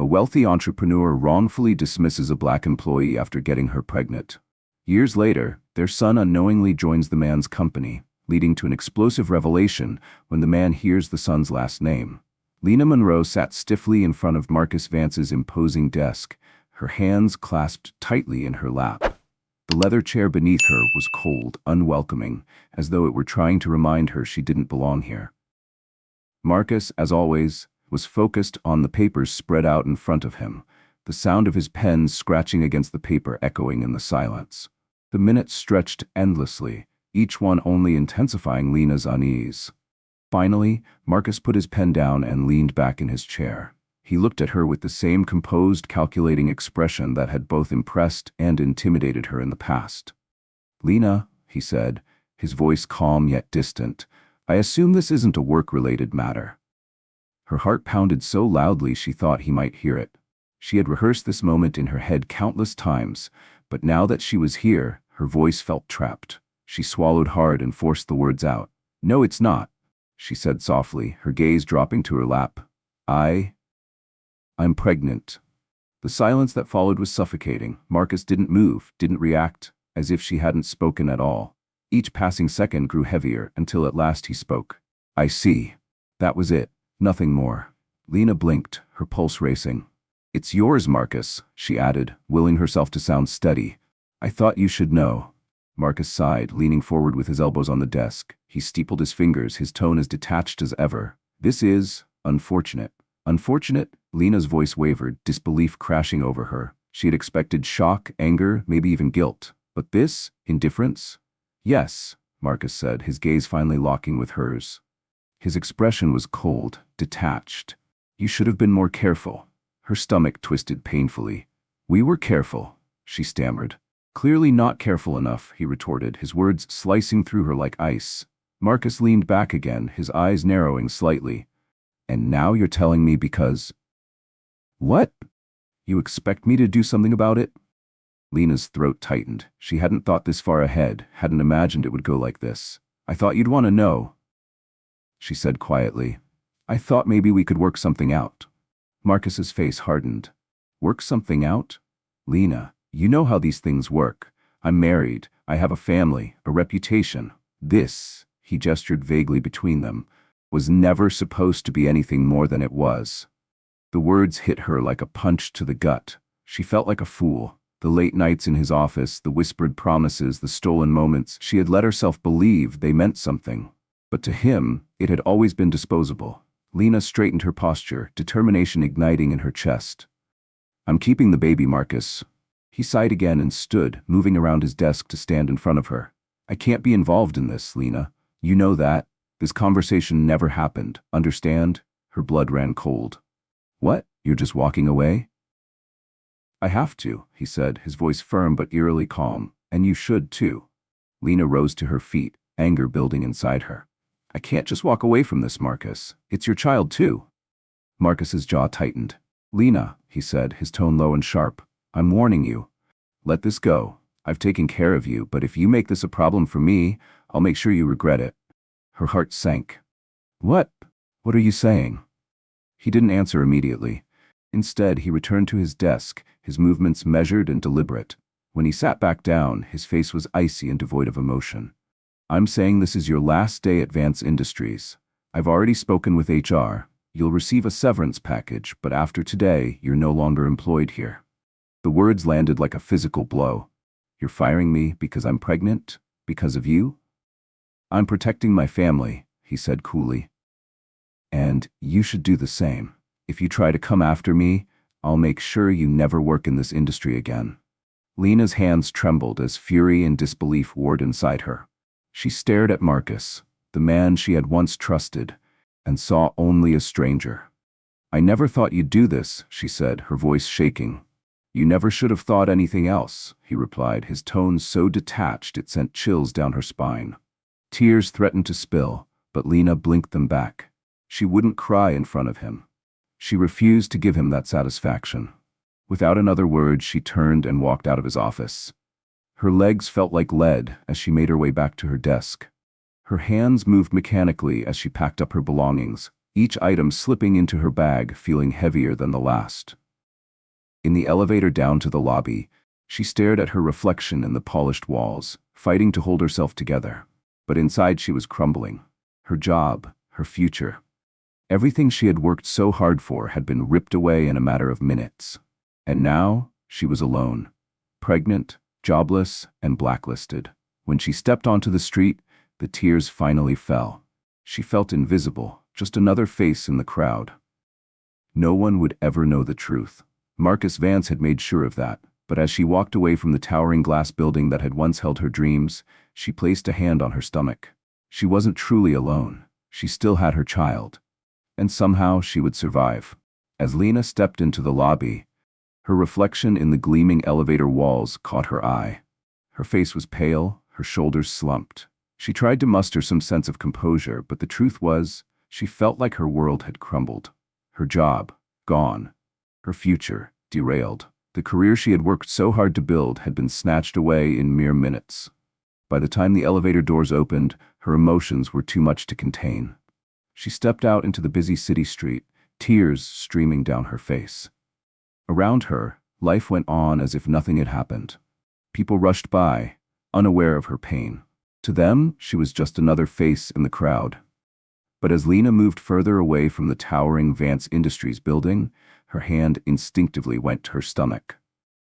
A wealthy entrepreneur wrongfully dismisses a black employee after getting her pregnant. Years later, their son unknowingly joins the man's company, leading to an explosive revelation when the man hears the son's last name. Lena Monroe sat stiffly in front of Marcus Vance's imposing desk, her hands clasped tightly in her lap. The leather chair beneath her was cold, unwelcoming, as though it were trying to remind her she didn't belong here. Marcus, as always, was focused on the papers spread out in front of him, the sound of his pen scratching against the paper echoing in the silence. The minutes stretched endlessly, each one only intensifying Lena's unease. Finally, Marcus put his pen down and leaned back in his chair. He looked at her with the same composed, calculating expression that had both impressed and intimidated her in the past. "Lena," he said, his voice calm yet distant, "I assume this isn't a work-related matter." Her heart pounded so loudly she thought he might hear it. She had rehearsed this moment in her head countless times, but now that she was here, her voice felt trapped. She swallowed hard and forced the words out. "No, it's not," she said softly, her gaze dropping to her lap. I'm pregnant." The silence that followed was suffocating. Marcus didn't move, didn't react, as if she hadn't spoken at all. Each passing second grew heavier until at last he spoke. "I see." That was it. Nothing more. Lena blinked, her pulse racing. "It's yours, Marcus," she added, willing herself to sound steady. "I thought you should know." Marcus sighed, leaning forward with his elbows on the desk. He steepled his fingers, his tone as detached as ever. "This is unfortunate." "Unfortunate?" Lena's voice wavered, disbelief crashing over her. She had expected shock, anger, maybe even guilt. But this? Indifference? "Yes," Marcus said, his gaze finally locking with hers. His expression was cold, detached. "You should have been more careful." Her stomach twisted painfully. "We were careful," she stammered. "Clearly not careful enough," he retorted, his words slicing through her like ice. Marcus leaned back again, his eyes narrowing slightly. "And now you're telling me because—" "What? You expect me to do something about it?" Lena's throat tightened. She hadn't thought this far ahead, hadn't imagined it would go like this. "I thought you'd want to know," she said quietly. "I thought maybe we could work something out." Marcus's face hardened. "Work something out? Lena, you know how these things work. I'm married, I have a family, a reputation. This," he gestured vaguely between them, "was never supposed to be anything more than it was." The words hit her like a punch to the gut. She felt like a fool. The late nights in his office, the whispered promises, the stolen moments, she had let herself believe they meant something. But to him, it had always been disposable. Lena straightened her posture, determination igniting in her chest. "I'm keeping the baby, Marcus." He sighed again and stood, moving around his desk to stand in front of her. "I can't be involved in this, Lena. You know that. This conversation never happened, understand?" Her blood ran cold. "What? You're just walking away?" "I have to," he said, his voice firm but eerily calm. "And you should, too." Lena rose to her feet, anger building inside her. "I can't just walk away from this, Marcus. It's your child, too." Marcus's jaw tightened. "Lena," he said, his tone low and sharp, "I'm warning you. Let this go. I've taken care of you, but if you make this a problem for me, I'll make sure you regret it." Her heart sank. What are you saying?" He didn't answer immediately. Instead, he returned to his desk, his movements measured and deliberate. When he sat back down, his face was icy and devoid of emotion. "I'm saying this is your last day at Vance Industries. I've already spoken with HR. You'll receive a severance package, but after today, you're no longer employed here." The words landed like a physical blow. "You're firing me because I'm pregnant? Because of you?" "I'm protecting my family," he said coolly. "And you should do the same. If you try to come after me, I'll make sure you never work in this industry again." Lena's hands trembled as fury and disbelief warred inside her. She stared at Marcus, the man she had once trusted, and saw only a stranger. "I never thought you'd do this," she said, her voice shaking. "You never should have thought anything else," he replied, his tone so detached it sent chills down her spine. Tears threatened to spill, but Lena blinked them back. She wouldn't cry in front of him. She refused to give him that satisfaction. Without another word, she turned and walked out of his office. Her legs felt like lead as she made her way back to her desk. Her hands moved mechanically as she packed up her belongings, each item slipping into her bag, feeling heavier than the last. In the elevator down to the lobby, she stared at her reflection in the polished walls, fighting to hold herself together. But inside she was crumbling. Her job, her future. Everything she had worked so hard for had been ripped away in a matter of minutes. And now, she was alone. Pregnant, jobless, and blacklisted. When she stepped onto the street, the tears finally fell. She felt invisible, just another face in the crowd. No one would ever know the truth. Marcus Vance had made sure of that, but as she walked away from the towering glass building that had once held her dreams, she placed a hand on her stomach. She wasn't truly alone. She still had her child. And somehow she would survive. As Lena stepped into the lobby, her reflection in the gleaming elevator walls caught her eye. Her face was pale, her shoulders slumped. She tried to muster some sense of composure, but the truth was, she felt like her world had crumbled. Her job, gone. Her future, derailed. The career she had worked so hard to build had been snatched away in mere minutes. By the time the elevator doors opened, her emotions were too much to contain. She stepped out into the busy city street, tears streaming down her face. Around her, life went on as if nothing had happened. People rushed by, unaware of her pain. To them, she was just another face in the crowd. But as Lena moved further away from the towering Vance Industries building, her hand instinctively went to her stomach.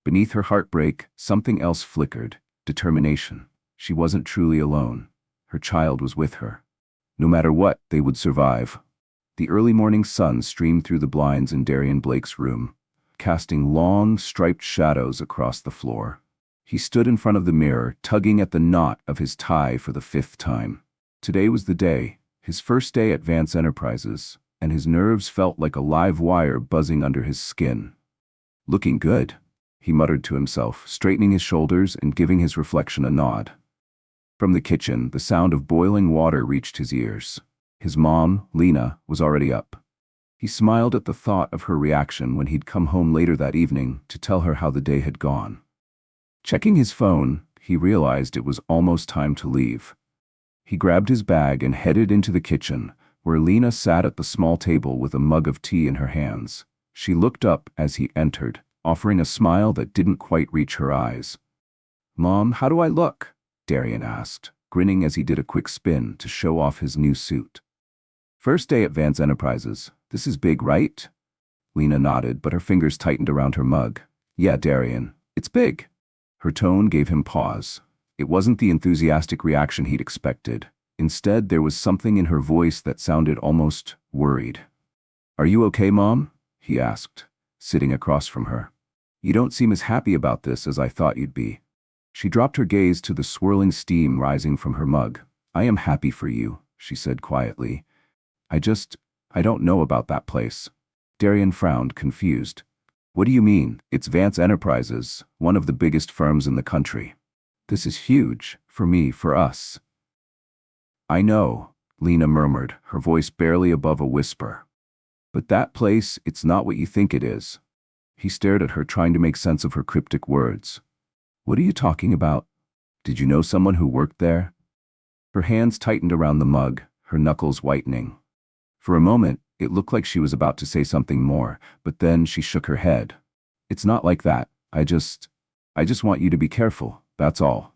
Beneath her heartbreak, something else flickered: determination. She wasn't truly alone. Her child was with her. No matter what, they would survive. The early morning sun streamed through the blinds in Darian Blake's room, casting long, striped shadows across the floor. He stood in front of the mirror, tugging at the knot of his tie for the 5th time. Today was the day, his first day at Vance Enterprises, and his nerves felt like a live wire buzzing under his skin. "Looking good," he muttered to himself, straightening his shoulders and giving his reflection a nod. From the kitchen, the sound of boiling water reached his ears. His mom, Lena, was already up. He smiled at the thought of her reaction when he'd come home later that evening to tell her how the day had gone. Checking his phone, he realized it was almost time to leave. He grabbed his bag and headed into the kitchen, where Lena sat at the small table with a mug of tea in her hands. She looked up as he entered, offering a smile that didn't quite reach her eyes. "Mom, how do I look?" Darian asked, grinning as he did a quick spin to show off his new suit. "First day at Vance Enterprises. This is big, right?" Lena nodded, but her fingers tightened around her mug. "Yeah, Darian, it's big." Her tone gave him pause. It wasn't the enthusiastic reaction he'd expected. Instead, there was something in her voice that sounded almost worried. "Are you okay, Mom?" he asked, sitting across from her. "You don't seem as happy about this as I thought you'd be." She dropped her gaze to the swirling steam rising from her mug. "I am happy for you," she said quietly. I don't know about that place." Darian frowned, confused. "What do you mean? It's Vance Enterprises, one of the biggest firms in the country. This is huge, for me, for us." "I know," Lena murmured, her voice barely above a whisper. "But that place, it's not what you think it is." He stared at her, trying to make sense of her cryptic words. "What are you talking about? Did you know someone who worked there?" Her hands tightened around the mug, her knuckles whitening. For a moment, it looked like she was about to say something more, but then she shook her head. "It's not like that. I just want you to be careful, that's all."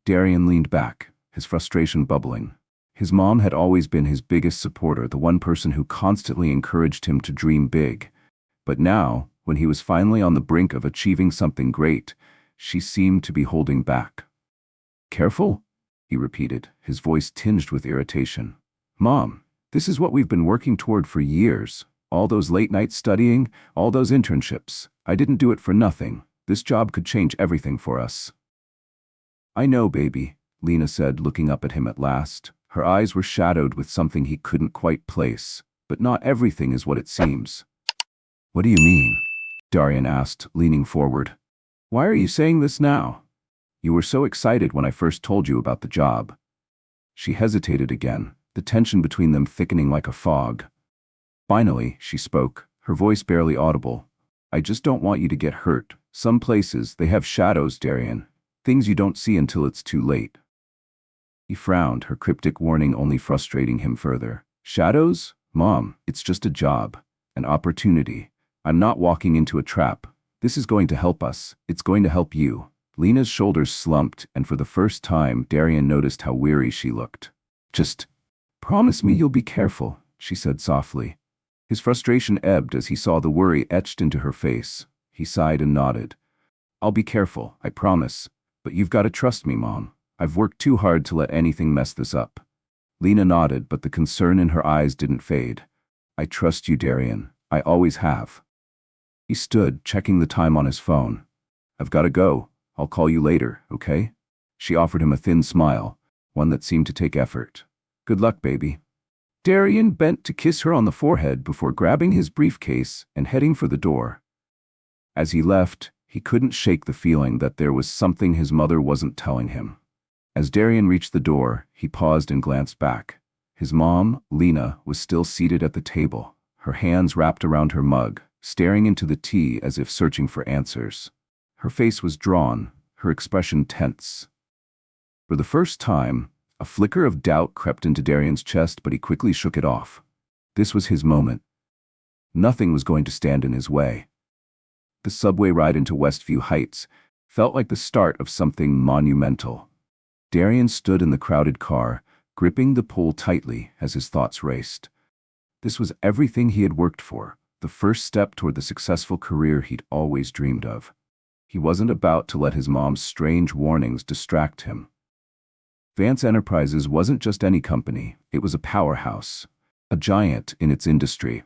Darian leaned back, his frustration bubbling. His mom had always been his biggest supporter, the one person who constantly encouraged him to dream big. But now, when he was finally on the brink of achieving something great, she seemed to be holding back. "Careful?" he repeated, his voice tinged with irritation. "Mom, this is what we've been working toward for years. All those late nights studying, all those internships. I didn't do it for nothing. This job could change everything for us." "I know, baby," Lena said, looking up at him at last. Her eyes were shadowed with something he couldn't quite place. "But not everything is what it seems." "What do you mean?" Darian asked, leaning forward. "Why are you saying this now? You were so excited when I first told you about the job." She hesitated again, the tension between them thickening like a fog. Finally, she spoke, her voice barely audible. "I just don't want you to get hurt. Some places, they have shadows, Darian. Things you don't see until it's too late." He frowned, her cryptic warning only frustrating him further. "Shadows? Mom, it's just a job. An opportunity. I'm not walking into a trap. This is going to help us. It's going to help you. Lena's shoulders slumped, and for the first time, Darian noticed how weary she looked. Just promise me you'll be careful, she said softly. His frustration ebbed as he saw the worry etched into her face. He sighed and nodded. I'll be careful, I promise. But you've got to trust me, Mom. I've worked too hard to let anything mess this up. Lena nodded, but the concern in her eyes didn't fade. I trust you, Darian. I always have. He stood, checking the time on his phone. I've got to go. I'll call you later, okay? She offered him a thin smile, one that seemed to take effort. Good luck, baby. Darian bent to kiss her on the forehead before grabbing his briefcase and heading for the door. As he left, he couldn't shake the feeling that there was something his mother wasn't telling him. As Darian reached the door, he paused and glanced back. His mom, Lena, was still seated at the table, her hands wrapped around her mug, staring into the tea as if searching for answers. Her face was drawn, her expression tense. For the first time, a flicker of doubt crept into Darian's chest, but he quickly shook it off. This was his moment. Nothing was going to stand in his way. The subway ride into Westview Heights felt like the start of something monumental. Darian stood in the crowded car, gripping the pole tightly as his thoughts raced. This was everything he had worked for, the first step toward the successful career he'd always dreamed of. He wasn't about to let his mom's strange warnings distract him. Vance Enterprises wasn't just any company, it was a powerhouse, a giant in its industry.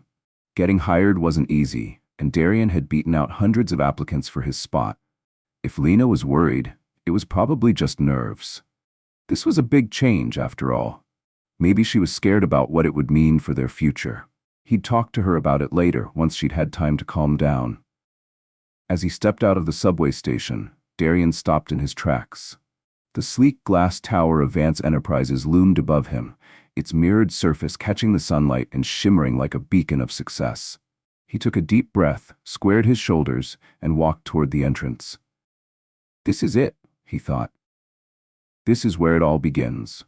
Getting hired wasn't easy, and Darian had beaten out hundreds of applicants for his spot. If Lena was worried, it was probably just nerves. This was a big change, after all. Maybe she was scared about what it would mean for their future. He'd talk to her about it later, once she'd had time to calm down. As he stepped out of the subway station, Darian stopped in his tracks. The sleek glass tower of Vance Enterprises loomed above him, its mirrored surface catching the sunlight and shimmering like a beacon of success. He took a deep breath, squared his shoulders, and walked toward the entrance. This is it, he thought. This is where it all begins.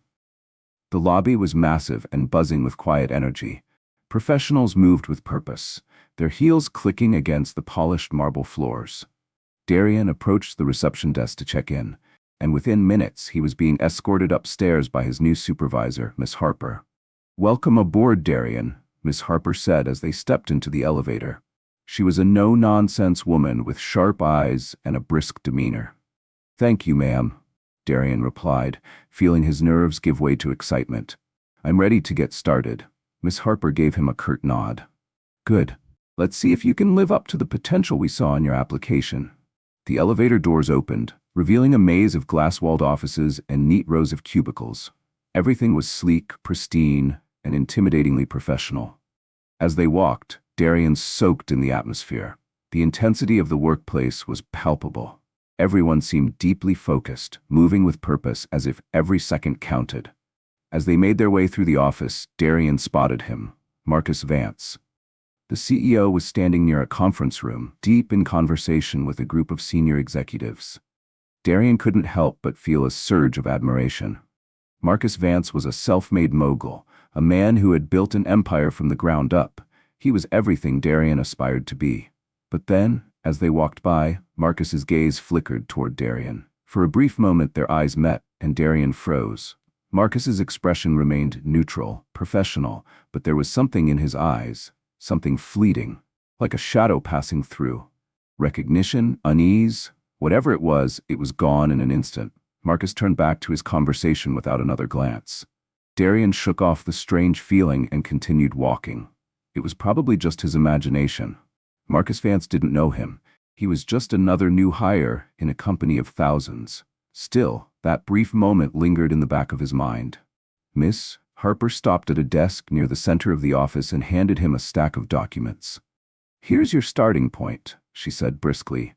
The lobby was massive and buzzing with quiet energy. Professionals moved with purpose, their heels clicking against the polished marble floors. Darian approached the reception desk to check in, and within minutes he was being escorted upstairs by his new supervisor, Miss Harper. Welcome aboard, Darian, Miss Harper said as they stepped into the elevator. She was a no-nonsense woman with sharp eyes and a brisk demeanor. Thank you, ma'am, Darian replied, feeling his nerves give way to excitement. I'm ready to get started. Miss Harper gave him a curt nod. Good. Let's see if you can live up to the potential we saw in your application. The elevator doors opened, revealing a maze of glass-walled offices and neat rows of cubicles. Everything was sleek, pristine, and intimidatingly professional. As they walked, Darian soaked in the atmosphere. The intensity of the workplace was palpable. Everyone seemed deeply focused, moving with purpose as if every second counted. As they made their way through the office, Darian spotted him, Marcus Vance. The CEO was standing near a conference room, deep in conversation with a group of senior executives. Darian couldn't help but feel a surge of admiration. Marcus Vance was a self-made mogul, a man who had built an empire from the ground up. He was everything Darian aspired to be. But then, as they walked by, Marcus's gaze flickered toward Darian. For a brief moment their eyes met, and Darian froze. Marcus's expression remained neutral, professional, but there was something in his eyes, something fleeting, like a shadow passing through. Recognition, unease, whatever it was gone in an instant. Marcus turned back to his conversation without another glance. Darian shook off the strange feeling and continued walking. It was probably just his imagination. Marcus Vance didn't know him. He was just another new hire in a company of thousands. Still, that brief moment lingered in the back of his mind. Miss Harper stopped at a desk near the center of the office and handed him a stack of documents. Here's your starting point, she said briskly.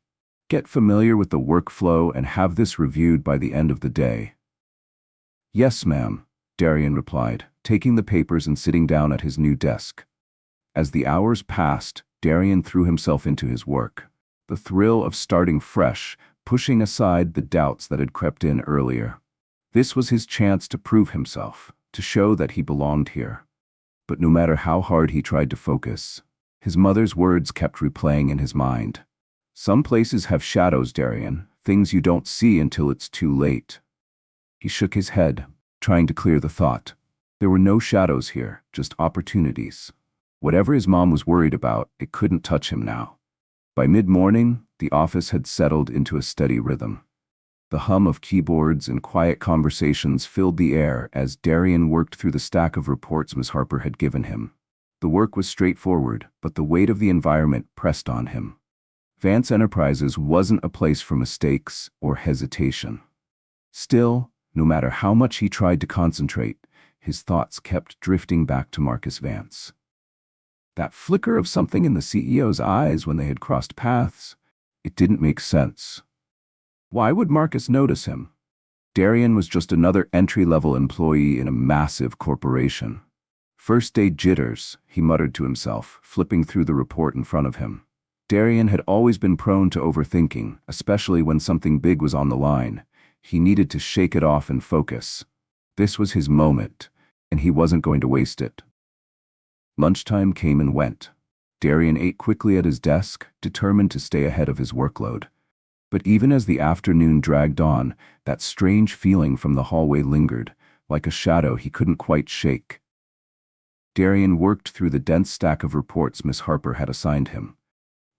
Get familiar with the workflow and have this reviewed by the end of the day. Yes, ma'am, Darian replied, taking the papers and sitting down at his new desk. As the hours passed, Darian threw himself into his work. The thrill of starting fresh, pushing aside the doubts that had crept in earlier. This was his chance to prove himself, to show that he belonged here. But no matter how hard he tried to focus, his mother's words kept replaying in his mind. Some places have shadows, Darian, things you don't see until it's too late. He shook his head, trying to clear the thought. There were no shadows here, just opportunities. Whatever his mom was worried about, it couldn't touch him now. By mid-morning, the office had settled into a steady rhythm. The hum of keyboards and quiet conversations filled the air as Darian worked through the stack of reports Miss Harper had given him. The work was straightforward, but the weight of the environment pressed on him. Vance Enterprises wasn't a place for mistakes or hesitation. Still, no matter how much he tried to concentrate, his thoughts kept drifting back to Marcus Vance. That flicker of something in the CEO's eyes when they had crossed paths, it didn't make sense. Why would Marcus notice him? Darian was just another entry-level employee in a massive corporation. First-day jitters, he muttered to himself, flipping through the report in front of him. Darian had always been prone to overthinking, especially when something big was on the line. He needed to shake it off and focus. This was his moment, and he wasn't going to waste it. Lunchtime came and went. Darian ate quickly at his desk, determined to stay ahead of his workload. But even as the afternoon dragged on, that strange feeling from the hallway lingered, like a shadow he couldn't quite shake. Darian worked through the dense stack of reports Miss Harper had assigned him.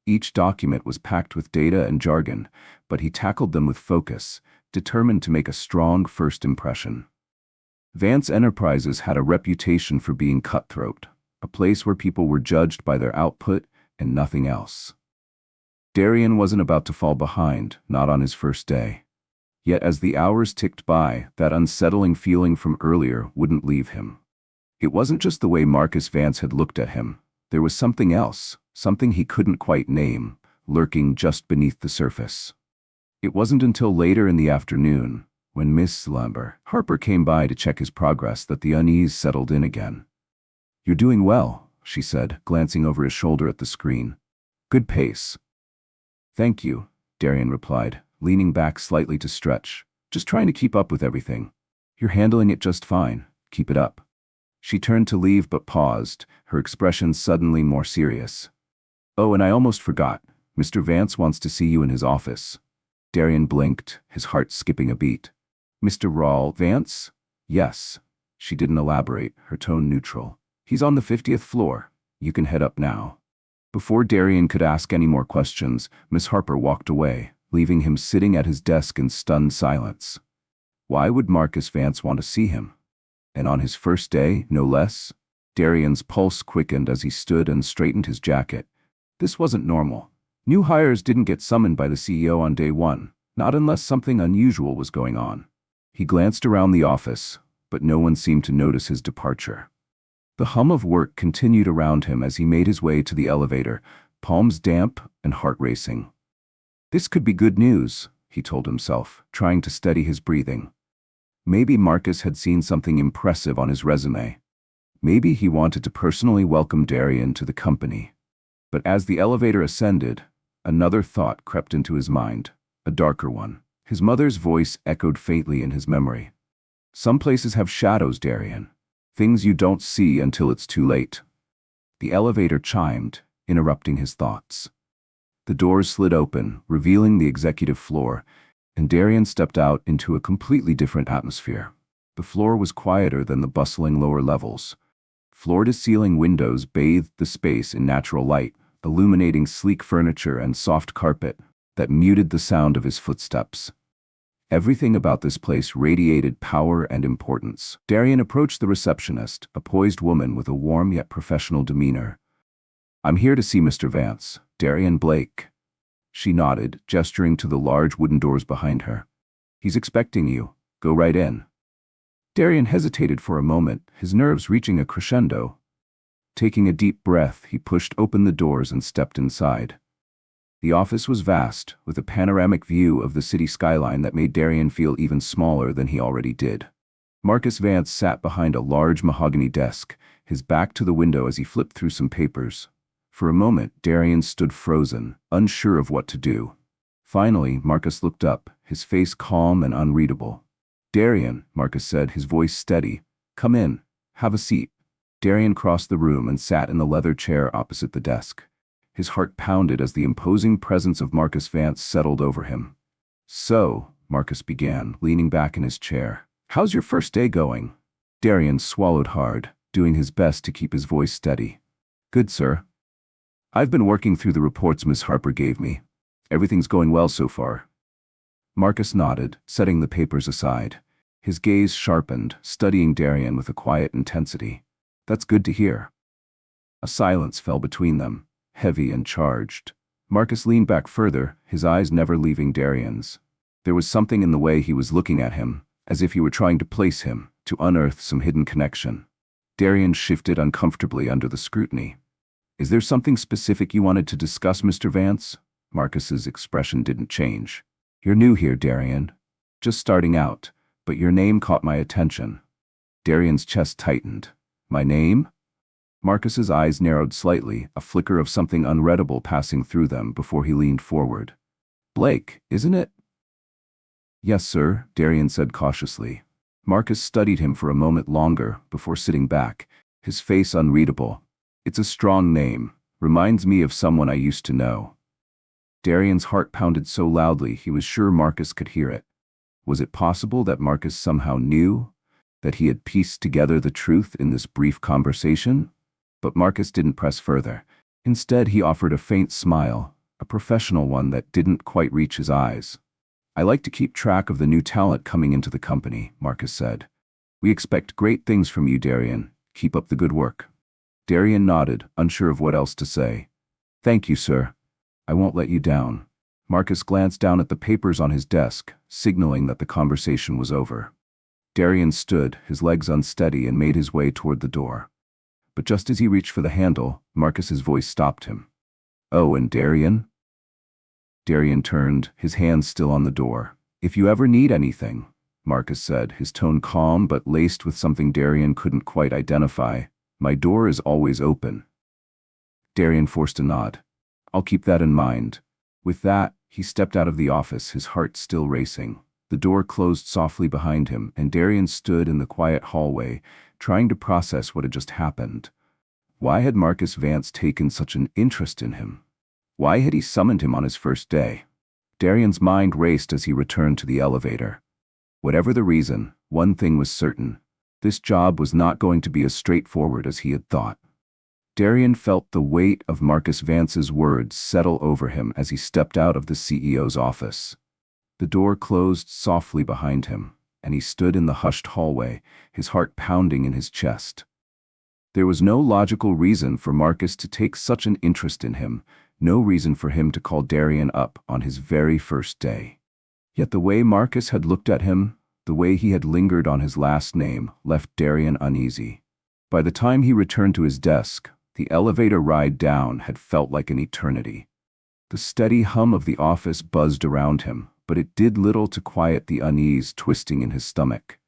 Each document was packed with data and jargon, but he tackled them with focus, determined to make a strong first impression. Vance Enterprises had a reputation for being cutthroat, a place where people were judged by their output and nothing else. Darian wasn't about to fall behind, not on his first day. Yet as the hours ticked by, that unsettling feeling from earlier wouldn't leave him. It wasn't just the way Marcus Vance had looked at him. There was something else, something he couldn't quite name, lurking just beneath the surface. It wasn't until later in the afternoon, when Miss Harper came by to check his progress, that the unease settled in again. "You're doing well," she said, glancing over his shoulder at the screen. "Good pace." "Thank you," Darian replied, leaning back slightly to stretch. "Just trying to keep up with everything. You're handling it just fine. Keep it up." She turned to leave but paused, her expression suddenly more serious. "Oh, and I almost forgot. Mr. Vance wants to see you in his office." Darian blinked, his heart skipping a beat. "Mr. Vance?" "Yes." She didn't elaborate, her tone neutral. "He's on the 50th floor. You can head up now." Before Darian could ask any more questions, Miss Harper walked away, leaving him sitting at his desk in stunned silence. Why would Marcus Vance want to see him? And on his first day, no less? Darian's pulse quickened as he stood and straightened his jacket. This wasn't normal. New hires didn't get summoned by the CEO on day one, not unless something unusual was going on. He glanced around the office, but no one seemed to notice his departure. The hum of work continued around him as he made his way to the elevator, palms damp and heart racing. This could be good news, he told himself, trying to steady his breathing. Maybe Marcus had seen something impressive on his resume. Maybe he wanted to personally welcome Darian to the company. But as the elevator ascended, another thought crept into his mind, a darker one. His mother's voice echoed faintly in his memory. "Some places have shadows, Darian. Things you don't see until it's too late." The elevator chimed, interrupting his thoughts. The doors slid open, revealing the executive floor, and Darian stepped out into a completely different atmosphere. The floor was quieter than the bustling lower levels. Floor-to-ceiling windows bathed the space in natural light, illuminating sleek furniture and soft carpet that muted the sound of his footsteps. Everything about this place radiated power and importance. Darian approached the receptionist, a poised woman with a warm yet professional demeanor. "I'm here to see Mr. Vance, Darian Blake." She nodded, gesturing to the large wooden doors behind her. "He's expecting you. Go right in." Darian hesitated for a moment, his nerves reaching a crescendo. Taking a deep breath, he pushed open the doors and stepped inside. The office was vast, with a panoramic view of the city skyline that made Darian feel even smaller than he already did. Marcus Vance sat behind a large mahogany desk, his back to the window as he flipped through some papers. For a moment, Darian stood frozen, unsure of what to do. Finally, Marcus looked up, his face calm and unreadable. "Darian," Marcus said, his voice steady. "Come in. Have a seat." Darian crossed the room and sat in the leather chair opposite the desk. His heart pounded as the imposing presence of Marcus Vance settled over him. "So," Marcus began, leaning back in his chair, "how's your first day going?" Darian swallowed hard, doing his best to keep his voice steady. "Good, sir. I've been working through the reports Miss Harper gave me. Everything's going well so far." Marcus nodded, setting the papers aside. His gaze sharpened, studying Darian with a quiet intensity. "That's good to hear." A silence fell between them, heavy and charged. Marcus leaned back further, his eyes never leaving Darian's. There was something in the way he was looking at him, as if he were trying to place him, to unearth some hidden connection. Darian shifted uncomfortably under the scrutiny. "Is there something specific you wanted to discuss, Mr. Vance?" Marcus's expression didn't change. "You're new here, Darian. Just starting out, but your name caught my attention." Darian's chest tightened. "My name?" Marcus's eyes narrowed slightly, a flicker of something unreadable passing through them before he leaned forward. "Blake, isn't it?" "Yes, sir," Darian said cautiously. Marcus studied him for a moment longer before sitting back, his face unreadable. "It's a strong name. Reminds me of someone I used to know." Darian's heart pounded so loudly he was sure Marcus could hear it. Was it possible that Marcus somehow knew, that he had pieced together the truth in this brief conversation? But Marcus didn't press further. Instead, he offered a faint smile, a professional one that didn't quite reach his eyes. "I like to keep track of the new talent coming into the company," Marcus said. "We expect great things from you, Darian. Keep up the good work." Darian nodded, unsure of what else to say. "Thank you, sir. I won't let you down." Marcus glanced down at the papers on his desk, signaling that the conversation was over. Darian stood, his legs unsteady, and made his way toward the door. But just as he reached for the handle, Marcus's voice stopped him. "Oh, and Darian?" Darian turned, his hands still on the door. "If you ever need anything," Marcus said, his tone calm but laced with something Darian couldn't quite identify, "my door is always open." Darian forced a nod. "I'll keep that in mind." With that, he stepped out of the office, his heart still racing. The door closed softly behind him, and Darian stood in the quiet hallway, trying to process what had just happened. Why had Marcus Vance taken such an interest in him? Why had he summoned him on his first day? Darian's mind raced as he returned to the elevator. Whatever the reason, one thing was certain. This job was not going to be as straightforward as he had thought. Darian felt the weight of Marcus Vance's words settle over him as he stepped out of the CEO's office. The door closed softly behind him, and he stood in the hushed hallway, his heart pounding in his chest. There was no logical reason for Marcus to take such an interest in him, no reason for him to call Darian up on his very first day. Yet the way Marcus had looked at him, the way he had lingered on his last name, left Darian uneasy. By the time he returned to his desk, the elevator ride down had felt like an eternity. The steady hum of the office buzzed around him, but it did little to quiet the unease twisting in his stomach.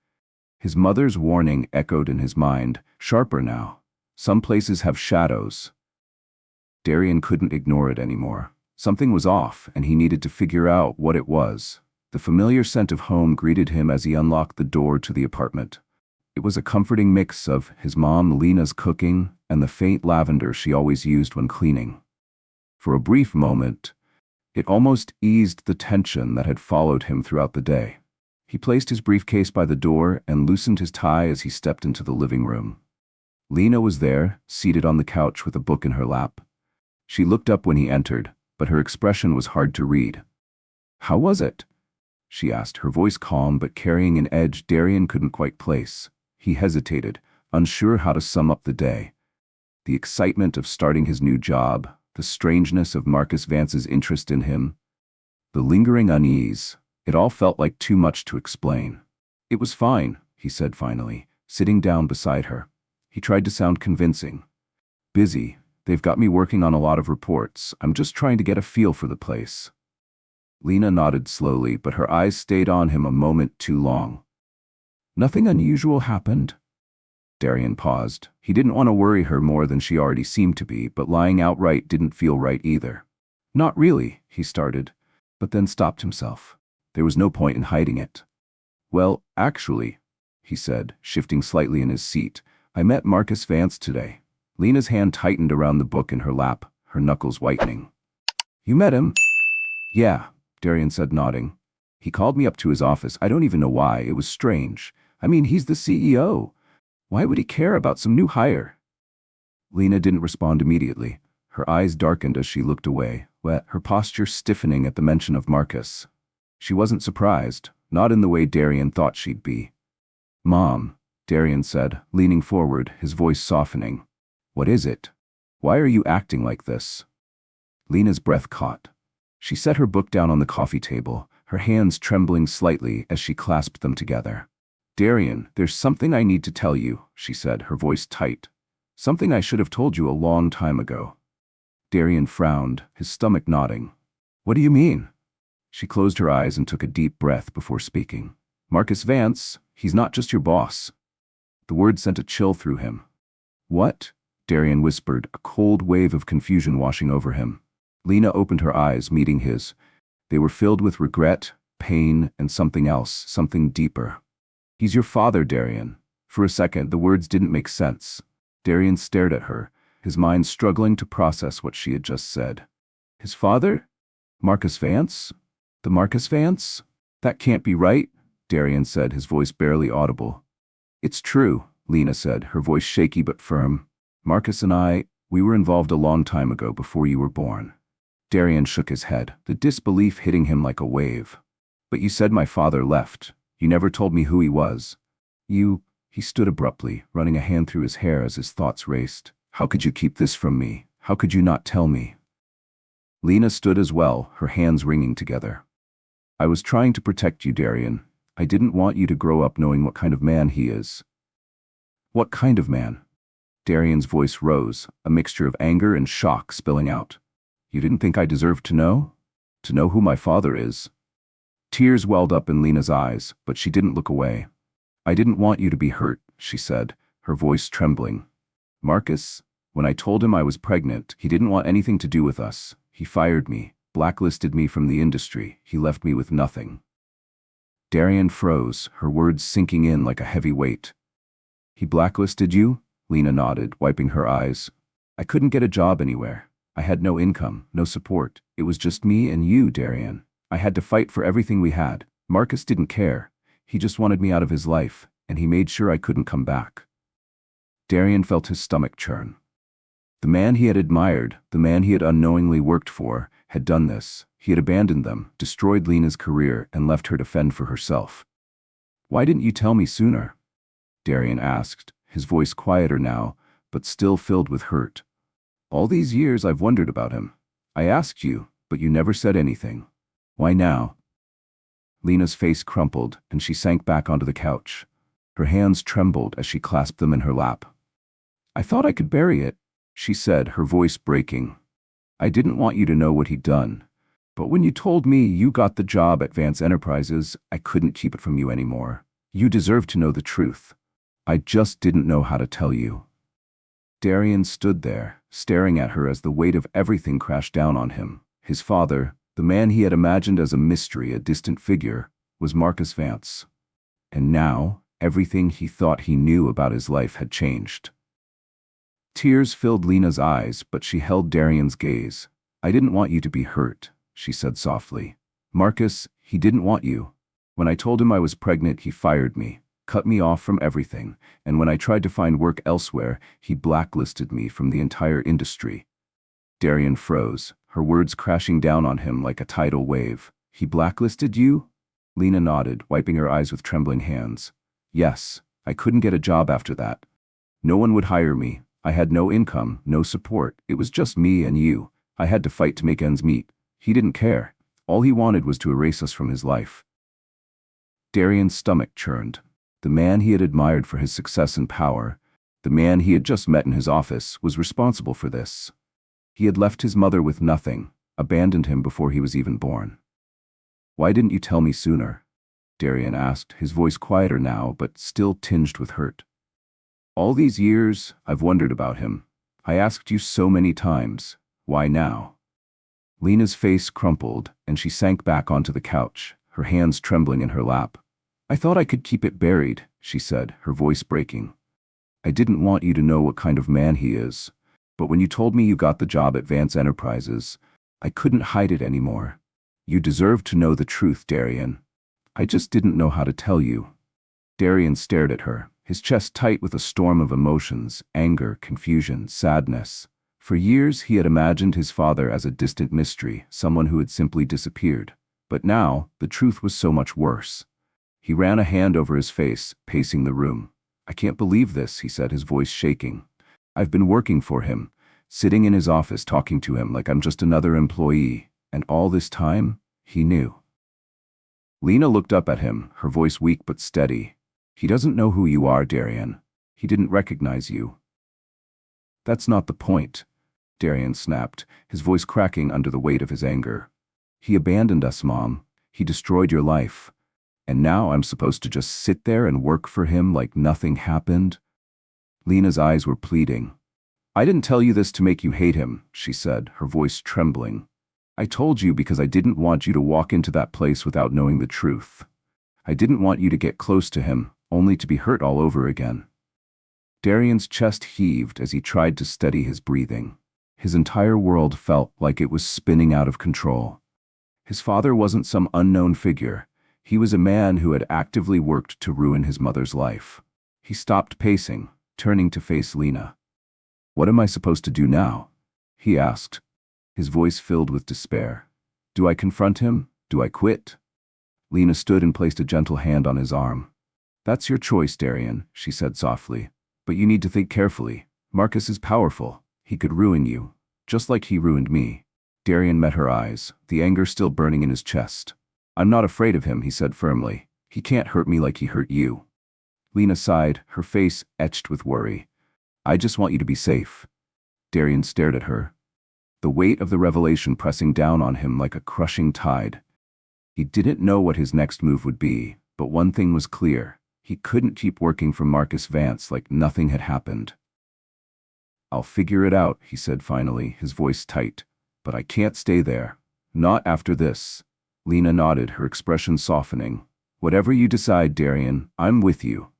His mother's warning echoed in his mind, sharper now. Some places have shadows. Darian couldn't ignore it anymore. Something was off, and he needed to figure out what it was. The familiar scent of home greeted him as he unlocked the door to the apartment. It was a comforting mix of his mom Lena's cooking and the faint lavender she always used when cleaning. For a brief moment, it almost eased the tension that had followed him throughout the day. He placed his briefcase by the door and loosened his tie as he stepped into the living room. Lena was there, seated on the couch with a book in her lap. She looked up when he entered, but her expression was hard to read. "How was it?" she asked, her voice calm but carrying an edge Darian couldn't quite place. He hesitated, unsure how to sum up the day. The excitement of starting his new job, the strangeness of Marcus Vance's interest in him, the lingering unease, it all felt like too much to explain. "It was fine," he said finally, sitting down beside her. He tried to sound convincing. "Busy. They've got me working on a lot of reports. I'm just trying to get a feel for the place." Lena nodded slowly, but her eyes stayed on him a moment too long. "Nothing unusual happened?" Darian paused. He didn't want to worry her more than she already seemed to be, but lying outright didn't feel right either. "Not really," he started, but then stopped himself. There was no point in hiding it. "Well, actually," he said, shifting slightly in his seat, "I met Marcus Vance today." Lena's hand tightened around the book in her lap. her knuckles whitening. You met him? Yeah, Darian said, nodding. He called me up to his office. I don't even know why. It was strange. I mean, he's the CEO. Why would he care about some new hire? Lena didn't respond immediately. Her eyes darkened as she looked away, her posture stiffening at the mention of Marcus. She wasn't surprised, not in the way Darian thought she'd be. Mom, Darian said, leaning forward, his voice softening. What is it? Why are you acting like this? Lena's breath caught. She set her book down on the coffee table, her hands trembling slightly as she clasped them together. Darian, there's something I need to tell you, she said, her voice tight. Something I should have told you a long time ago. Darian frowned, his stomach knotting. What do you mean? She closed her eyes and took a deep breath before speaking. Marcus Vance, he's not just your boss. The word sent a chill through him. What? Darian whispered, a cold wave of confusion washing over him. Lena opened her eyes, meeting his. They were filled with regret, pain, and something else, something deeper. He's your father, Darian. For a second, the words didn't make sense. Darian stared at her, his mind struggling to process what she had just said. His father? Marcus Vance? The Marcus Vance? That can't be right, Darian said, his voice barely audible. It's true, Lena said, her voice shaky but firm. Marcus and we were involved a long time ago before you were born. Darian shook his head, the disbelief hitting him like a wave. But you said my father left. You never told me who he was. He stood abruptly, running a hand through his hair as his thoughts raced. How could you keep this from me? How could you not tell me? Lena stood as well, her hands wringing together. I was trying to protect you, Darian. I didn't want you to grow up knowing what kind of man he is. What kind of man? Darian's voice rose, a mixture of anger and shock spilling out. You didn't think I deserved to know? To know who my father is? Tears welled up in Lena's eyes, but she didn't look away. I didn't want you to be hurt, she said, her voice trembling. Marcus, when I told him I was pregnant, he didn't want anything to do with us. He fired me, blacklisted me from the industry. He left me with nothing. Darian froze, her words sinking in like a heavy weight. He blacklisted you? Lena nodded, wiping her eyes. I couldn't get a job anywhere. I had no income, no support. It was just me and you, Darian. I had to fight for everything we had. Marcus didn't care. He just wanted me out of his life, and he made sure I couldn't come back. Darian felt his stomach churn. The man he had admired, the man he had unknowingly worked for, had done this. He had abandoned them, destroyed Lena's career, and left her to fend for herself. Why didn't you tell me sooner? Darian asked, his voice quieter now, but still filled with hurt. All these years I've wondered about him. I asked you, but you never said anything. Why now? Lena's face crumpled, and she sank back onto the couch. Her hands trembled as she clasped them in her lap. I thought I could bury it, she said, her voice breaking. I didn't want you to know what he'd done. But when you told me you got the job at Vance Enterprises, I couldn't keep it from you anymore. You deserve to know the truth. I just didn't know how to tell you. Darian stood there, staring at her as the weight of everything crashed down on him. His father, the man he had imagined as a mystery, a distant figure, was Marcus Vance. And now, everything he thought he knew about his life had changed. Tears filled Lena's eyes, but she held Darian's gaze. I didn't want you to be hurt, she said softly. Marcus, he didn't want you. When I told him I was pregnant, he fired me, cut me off from everything, and when I tried to find work elsewhere, he blacklisted me from the entire industry. Darian froze, her words crashing down on him like a tidal wave. He blacklisted you? Lena nodded, wiping her eyes with trembling hands. Yes, I couldn't get a job after that. No one would hire me. I had no income, no support. It was just me and you. I had to fight to make ends meet. He didn't care. All he wanted was to erase us from his life. Darian's stomach churned. The man he had admired for his success and power, the man he had just met in his office, was responsible for this. He had left his mother with nothing, abandoned him before he was even born. Why didn't you tell me sooner? Darian asked, his voice quieter now, but still tinged with hurt. All these years, I've wondered about him. I asked you so many times. Why now? Lena's face crumpled, and she sank back onto the couch, her hands trembling in her lap. I thought I could keep it buried, she said, her voice breaking. I didn't want you to know what kind of man he is. But when you told me you got the job at Vance Enterprises, I couldn't hide it anymore. You deserve to know the truth, Darian. I just didn't know how to tell you." Darian stared at her, his chest tight with a storm of emotions, anger, confusion, sadness. For years he had imagined his father as a distant mystery, someone who had simply disappeared. But now, the truth was so much worse. He ran a hand over his face, pacing the room. "I can't believe this," he said, his voice shaking. "I've been working for him, sitting in his office talking to him like I'm just another employee, and all this time, he knew." Lena looked up at him, her voice weak but steady. "He doesn't know who you are, Darian. He didn't recognize you." "That's not the point," Darian snapped, his voice cracking under the weight of his anger. "He abandoned us, Mom. He destroyed your life. And now I'm supposed to just sit there and work for him like nothing happened?" Lena's eyes were pleading. "I didn't tell you this to make you hate him," she said, her voice trembling. "I told you because I didn't want you to walk into that place without knowing the truth. I didn't want you to get close to him, only to be hurt all over again." Darian's chest heaved as he tried to steady his breathing. His entire world felt like it was spinning out of control. His father wasn't some unknown figure. He was a man who had actively worked to ruin his mother's life. He stopped pacing, turning to face Lena. "What am I supposed to do now?" he asked, his voice filled with despair. "Do I confront him? Do I quit?" Lena stood and placed a gentle hand on his arm. "That's your choice, Darian," she said softly. "But you need to think carefully. Marcus is powerful. He could ruin you, just like he ruined me." Darian met her eyes, the anger still burning in his chest. "I'm not afraid of him," he said firmly. "He can't hurt me like he hurt you." Lena sighed, her face etched with worry. "I just want you to be safe." Darian stared at her, the weight of the revelation pressing down on him like a crushing tide. He didn't know what his next move would be, but one thing was clear. He couldn't keep working for Marcus Vance like nothing had happened. "I'll figure it out," he said finally, his voice tight. "But I can't stay there. Not after this." Lena nodded, her expression softening. "Whatever you decide, Darian, I'm with you."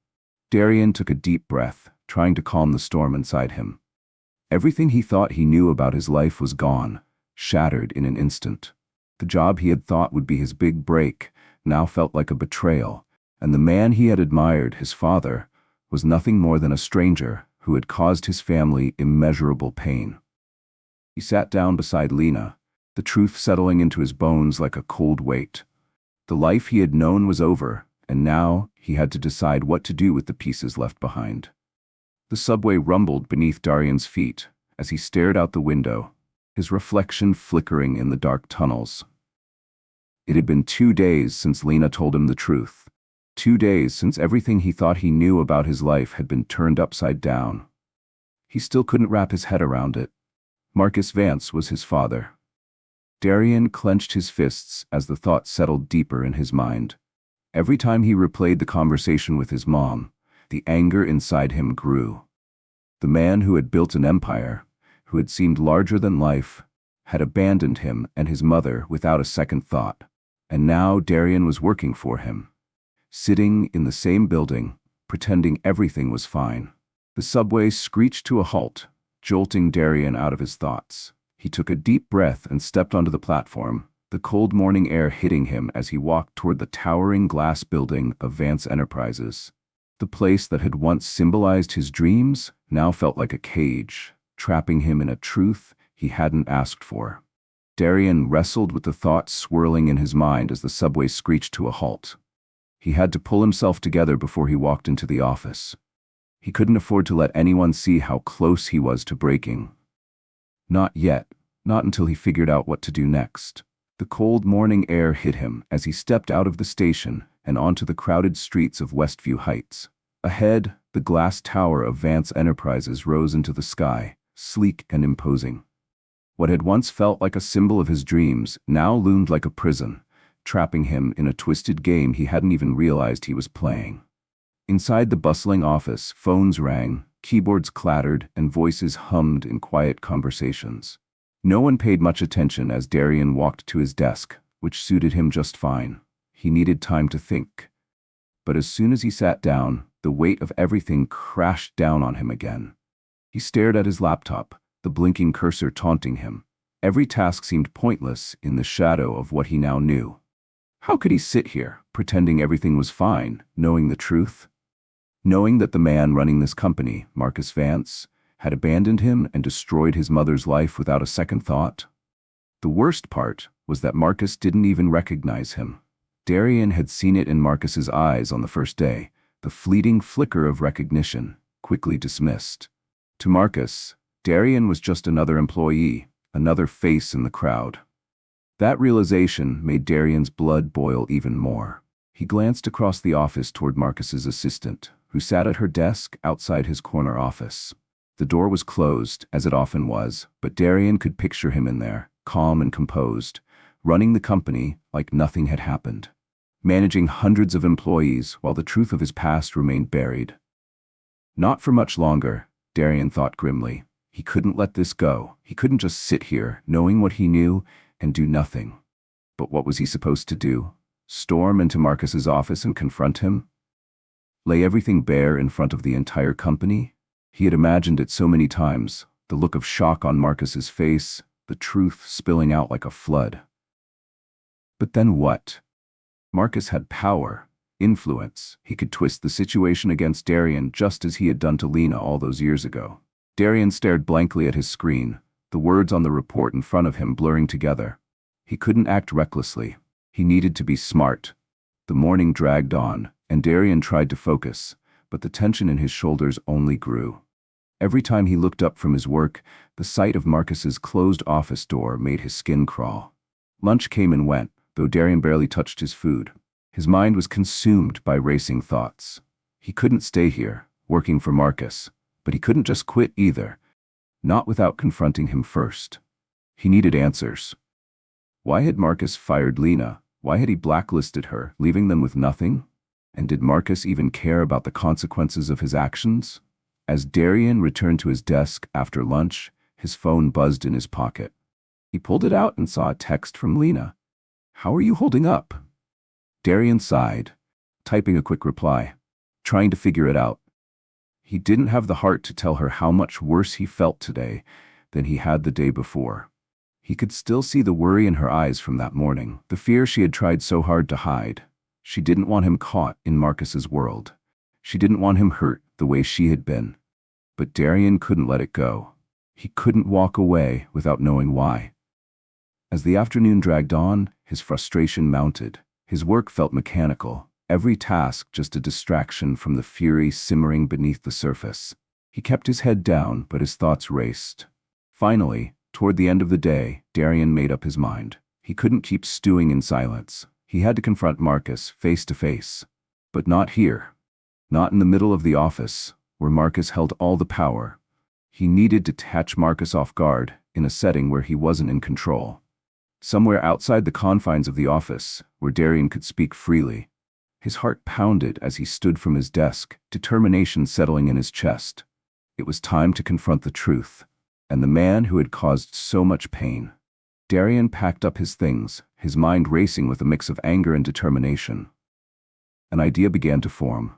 Darian took a deep breath, trying to calm the storm inside him. Everything he thought he knew about his life was gone, shattered in an instant. The job he had thought would be his big break now felt like a betrayal, and the man he had admired, his father, was nothing more than a stranger who had caused his family immeasurable pain. He sat down beside Lena, the truth settling into his bones like a cold weight. The life he had known was over, and now he had to decide what to do with the pieces left behind. The subway rumbled beneath Darian's feet as he stared out the window, his reflection flickering in the dark tunnels. It had been 2 days since Lena told him the truth. 2 days since everything he thought he knew about his life had been turned upside down. He still couldn't wrap his head around it. Marcus Vance was his father. Darian clenched his fists as the thought settled deeper in his mind. Every time he replayed the conversation with his mom, the anger inside him grew. The man who had built an empire, who had seemed larger than life, had abandoned him and his mother without a second thought. And now Darian was working for him, sitting in the same building, pretending everything was fine. The subway screeched to a halt, jolting Darian out of his thoughts. He took a deep breath and stepped onto the platform, the cold morning air hitting him as he walked toward the towering glass building of Vance Enterprises. The place that had once symbolized his dreams now felt like a cage, trapping him in a truth he hadn't asked for. Darian wrestled with the thoughts swirling in his mind as the subway screeched to a halt. He had to pull himself together before he walked into the office. He couldn't afford to let anyone see how close he was to breaking. Not yet, not until he figured out what to do next. The cold morning air hit him as he stepped out of the station and onto the crowded streets of Westview Heights. Ahead, the glass tower of Vance Enterprises rose into the sky, sleek and imposing. What had once felt like a symbol of his dreams now loomed like a prison, trapping him in a twisted game he hadn't even realized he was playing. Inside the bustling office, phones rang, keyboards clattered, and voices hummed in quiet conversations. No one paid much attention as Darian walked to his desk, which suited him just fine. He needed time to think. But as soon as he sat down, the weight of everything crashed down on him again. He stared at his laptop, the blinking cursor taunting him. Every task seemed pointless in the shadow of what he now knew. How could he sit here, pretending everything was fine, knowing the truth? Knowing that the man running this company, Marcus Vance, had abandoned him and destroyed his mother's life without a second thought? The worst part was that Marcus didn't even recognize him. Darian had seen it in Marcus's eyes on the first day, the fleeting flicker of recognition, quickly dismissed. To Marcus, Darian was just another employee, another face in the crowd. That realization made Darian's blood boil even more. He glanced across the office toward Marcus's assistant, who sat at her desk outside his corner office. The door was closed, as it often was, but Darian could picture him in there, calm and composed, running the company like nothing had happened, managing hundreds of employees while the truth of his past remained buried. Not for much longer, Darian thought grimly. He couldn't let this go. He couldn't just sit here, knowing what he knew, and do nothing. But what was he supposed to do? Storm into Marcus's office and confront him? Lay everything bare in front of the entire company? He had imagined it so many times, the look of shock on Marcus's face, the truth spilling out like a flood. But then what? Marcus had power, influence. He could twist the situation against Darian just as he had done to Lena all those years ago. Darian stared blankly at his screen, the words on the report in front of him blurring together. He couldn't act recklessly. He needed to be smart. The morning dragged on, and Darian tried to focus, but the tension in his shoulders only grew. Every time he looked up from his work, the sight of Marcus's closed office door made his skin crawl. Lunch came and went, though Darian barely touched his food. His mind was consumed by racing thoughts. He couldn't stay here, working for Marcus, but he couldn't just quit either. Not without confronting him first. He needed answers. Why had Marcus fired Lena? Why had he blacklisted her, leaving them with nothing? And did Marcus even care about the consequences of his actions? As Darian returned to his desk after lunch, his phone buzzed in his pocket. He pulled it out and saw a text from Lena. "How are you holding up?" Darian sighed, typing a quick reply, trying to figure it out. He didn't have the heart to tell her how much worse he felt today than he had the day before. He could still see the worry in her eyes from that morning, the fear she had tried so hard to hide. She didn't want him caught in Marcus's world. She didn't want him hurt the way she had been. But Darian couldn't let it go. He couldn't walk away without knowing why. As the afternoon dragged on, his frustration mounted. His work felt mechanical, every task just a distraction from the fury simmering beneath the surface. He kept his head down, but his thoughts raced. Finally, toward the end of the day, Darian made up his mind. He couldn't keep stewing in silence. He had to confront Marcus face to face. But not here. Not in the middle of the office, where Marcus held all the power. He needed to catch Marcus off guard in a setting where he wasn't in control. Somewhere outside the confines of the office, where Darian could speak freely. His heart pounded as he stood from his desk, determination settling in his chest. It was time to confront the truth, and the man who had caused so much pain. Darian packed up his things, his mind racing with a mix of anger and determination. An idea began to form.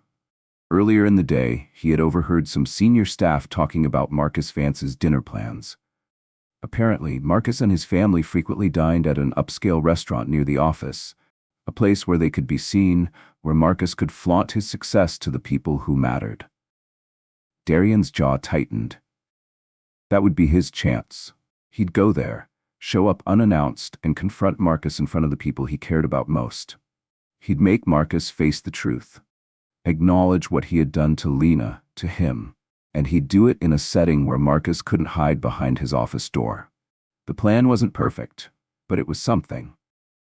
Earlier in the day, he had overheard some senior staff talking about Marcus Vance's dinner plans. Apparently, Marcus and his family frequently dined at an upscale restaurant near the office, a place where they could be seen, where Marcus could flaunt his success to the people who mattered. Darian's jaw tightened. That would be his chance. He'd go there, show up unannounced, and confront Marcus in front of the people he cared about most. He'd make Marcus face the truth, acknowledge what he had done to Lena, to him, and he'd do it in a setting where Marcus couldn't hide behind his office door. The plan wasn't perfect, but it was something.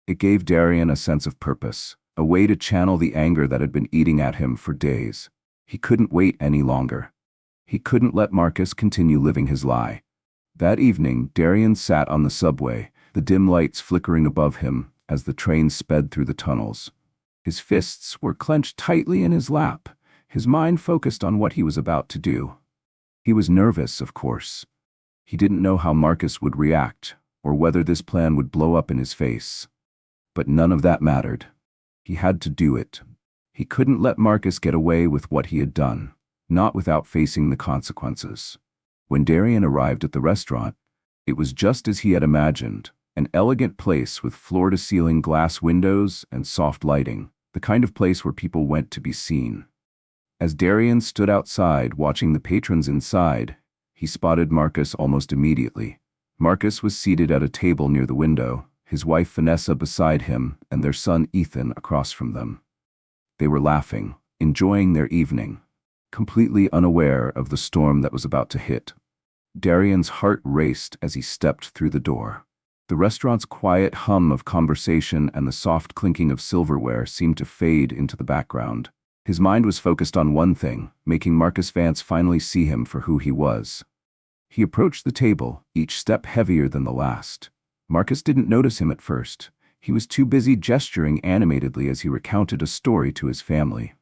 It gave Darian a sense of purpose, a way to channel the anger that had been eating at him for days. He couldn't wait any longer. He couldn't let Marcus continue living his lie. That evening, Darian sat on the subway, the dim lights flickering above him as the train sped through the tunnels. His fists were clenched tightly in his lap, his mind focused on what he was about to do. He was nervous, of course. He didn't know how Marcus would react, or whether this plan would blow up in his face. But none of that mattered. He had to do it. He couldn't let Marcus get away with what he had done, not without facing the consequences. When Darian arrived at the restaurant, it was just as he had imagined, an elegant place with floor-to-ceiling glass windows and soft lighting, the kind of place where people went to be seen. As Darian stood outside watching the patrons inside, he spotted Marcus almost immediately. Marcus was seated at a table near the window, his wife Vanessa beside him and their son Ethan across from them. They were laughing, enjoying their evening, completely unaware of the storm that was about to hit. Darian's heart raced as he stepped through the door. The restaurant's quiet hum of conversation and the soft clinking of silverware seemed to fade into the background. His mind was focused on one thing, making Marcus Vance finally see him for who he was. He approached the table, each step heavier than the last. Marcus didn't notice him at first. He was too busy gesturing animatedly as he recounted a story to his family.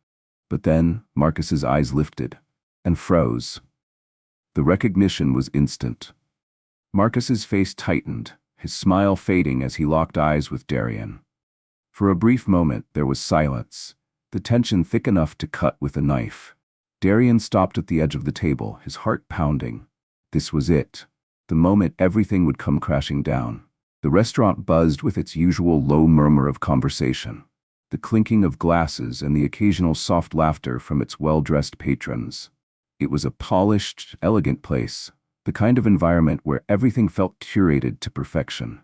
But then, Marcus's eyes lifted and froze. The recognition was instant. Marcus's face tightened, his smile fading as he locked eyes with Darian. For a brief moment, there was silence, the tension thick enough to cut with a knife. Darian stopped at the edge of the table, his heart pounding. This was it. The moment everything would come crashing down. The restaurant buzzed with its usual low murmur of conversation, the clinking of glasses and the occasional soft laughter from its well-dressed patrons. It was a polished, elegant place, the kind of environment where everything felt curated to perfection.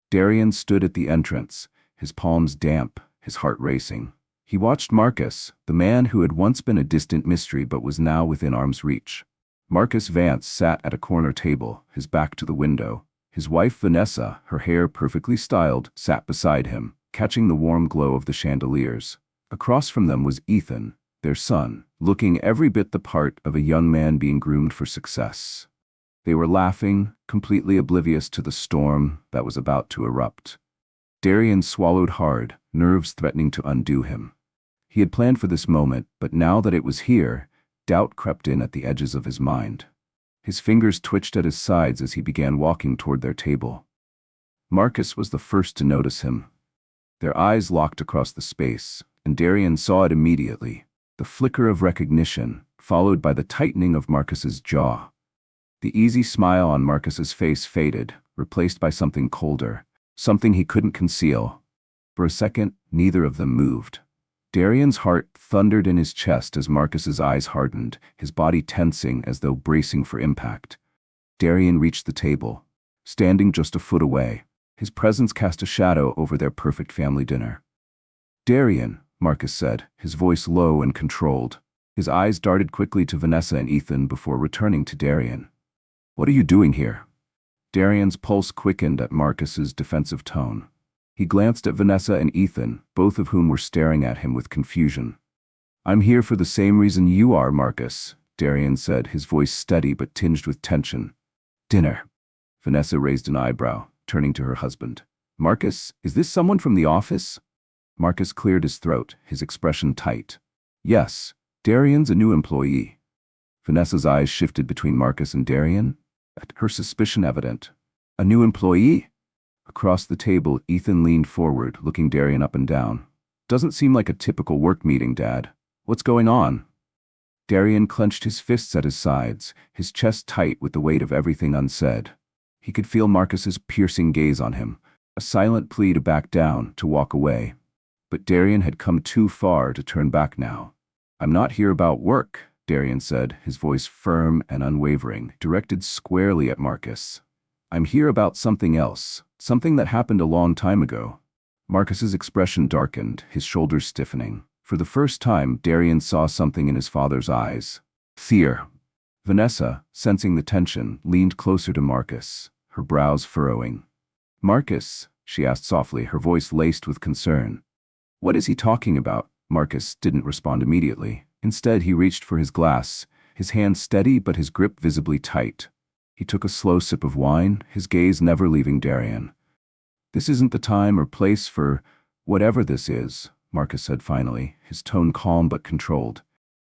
Darian stood at the entrance, his palms damp, his heart racing. He watched Marcus, the man who had once been a distant mystery but was now within arm's reach. Marcus Vance sat at a corner table, his back to the window. His wife Vanessa, her hair perfectly styled, sat beside him, catching the warm glow of the chandeliers. Across from them was Ethan, their son, looking every bit the part of a young man being groomed for success. They were laughing, completely oblivious to the storm that was about to erupt. Darian swallowed hard, nerves threatening to undo him. He had planned for this moment, but now that it was here, doubt crept in at the edges of his mind. His fingers twitched at his sides as he began walking toward their table. Marcus was the first to notice him. Their eyes locked across the space, and Darian saw it immediately. The flicker of recognition, followed by the tightening of Marcus's jaw. The easy smile on Marcus's face faded, replaced by something colder, something he couldn't conceal. For a second, neither of them moved. Darian's heart thundered in his chest as Marcus's eyes hardened, his body tensing as though bracing for impact. Darian reached the table, standing just a foot away. His presence cast a shadow over their perfect family dinner. "Darian," Marcus said, his voice low and controlled. His eyes darted quickly to Vanessa and Ethan before returning to Darian. "What are you doing here?" Darian's pulse quickened at Marcus's defensive tone. He glanced at Vanessa and Ethan, both of whom were staring at him with confusion. "I'm here for the same reason you are, Marcus," Darian said, his voice steady but tinged with tension. "Dinner." Vanessa raised an eyebrow, turning to her husband. "Marcus, is this someone from the office?" Marcus cleared his throat, his expression tight. "Yes, Darian's a new employee." Vanessa's eyes shifted between Marcus and Darian, her suspicion evident. "A new employee?" Across the table, Ethan leaned forward, looking Darian up and down. "Doesn't seem like a typical work meeting, Dad. What's going on?" Darian clenched his fists at his sides, his chest tight with the weight of everything unsaid. He could feel Marcus's piercing gaze on him, a silent plea to back down, to walk away. But Darian had come too far to turn back now. "I'm not here about work," Darian said, his voice firm and unwavering, directed squarely at Marcus. "I'm here about something else, something that happened a long time ago." Marcus's expression darkened, his shoulders stiffening. For the first time, Darian saw something in his father's eyes. Fear. Vanessa, sensing the tension, leaned closer to Marcus, her brows furrowing. "Marcus," she asked softly, her voice laced with concern. "What is he talking about?" Marcus didn't respond immediately. Instead, he reached for his glass, his hand steady but his grip visibly tight. He took a slow sip of wine, his gaze never leaving Darian. "This isn't the time or place for whatever this is," Marcus said finally, his tone calm but controlled.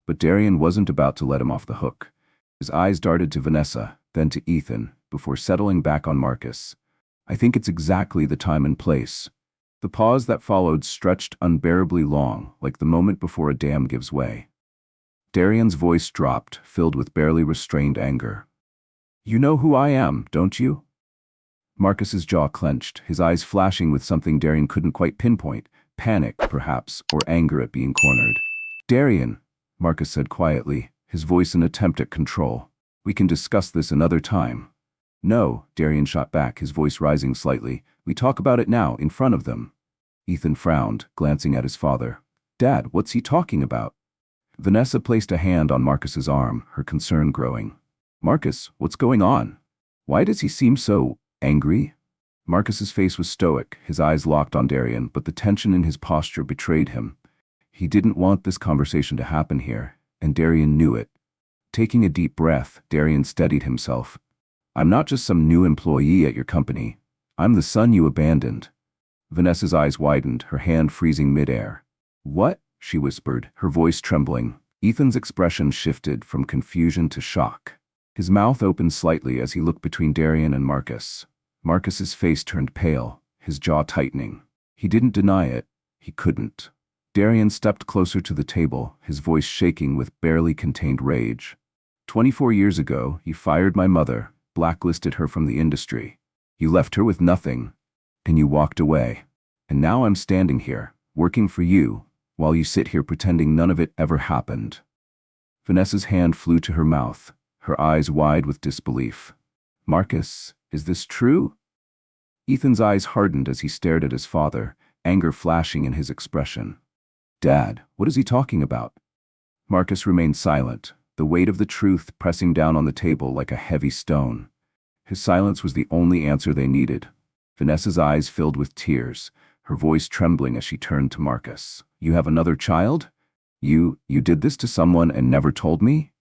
But Darian wasn't about to let him off the hook. His eyes darted to Vanessa, then to Ethan, before settling back on Marcus. "I think it's exactly the time and place." The pause that followed stretched unbearably long, like the moment before a dam gives way. Darian's voice dropped, filled with barely restrained anger. You know who I am, don't you? Marcus's jaw clenched, his eyes flashing with something Darian couldn't quite pinpoint, panic, perhaps, or anger at being cornered. Darian, Marcus said quietly, his voice an attempt at control. We can discuss this another time. No, Darian shot back, his voice rising slightly. We talk about it now, in front of them. Ethan frowned, glancing at his father. Dad, what's he talking about? Vanessa placed a hand on Marcus's arm, her concern growing. Marcus, what's going on? Why does he seem so angry? Marcus's face was stoic, his eyes locked on Darian, but the tension in his posture betrayed him. He didn't want this conversation to happen here, and Darian knew it. Taking a deep breath, Darian steadied himself. I'm not just some new employee at your company. I'm the son you abandoned. Vanessa's eyes widened, her hand freezing midair. What? She whispered, her voice trembling. Ethan's expression shifted from confusion to shock. His mouth opened slightly as he looked between Darian and Marcus. Marcus's face turned pale, his jaw tightening. He didn't deny it. He couldn't. Darian stepped closer to the table, his voice shaking with barely contained rage. 24 years ago, you fired my mother, blacklisted her from the industry. You left her with nothing, and you walked away. And now I'm standing here, working for you, while you sit here pretending none of it ever happened. Vanessa's hand flew to her mouth, her eyes wide with disbelief. Marcus, is this true? Ethan's eyes hardened as he stared at his father, anger flashing in his expression. Dad, what is he talking about? Marcus remained silent, the weight of the truth pressing down on the table like a heavy stone. His silence was the only answer they needed. Vanessa's eyes filled with tears, her voice trembling as she turned to Marcus. You have another child? You did this to someone and never told me?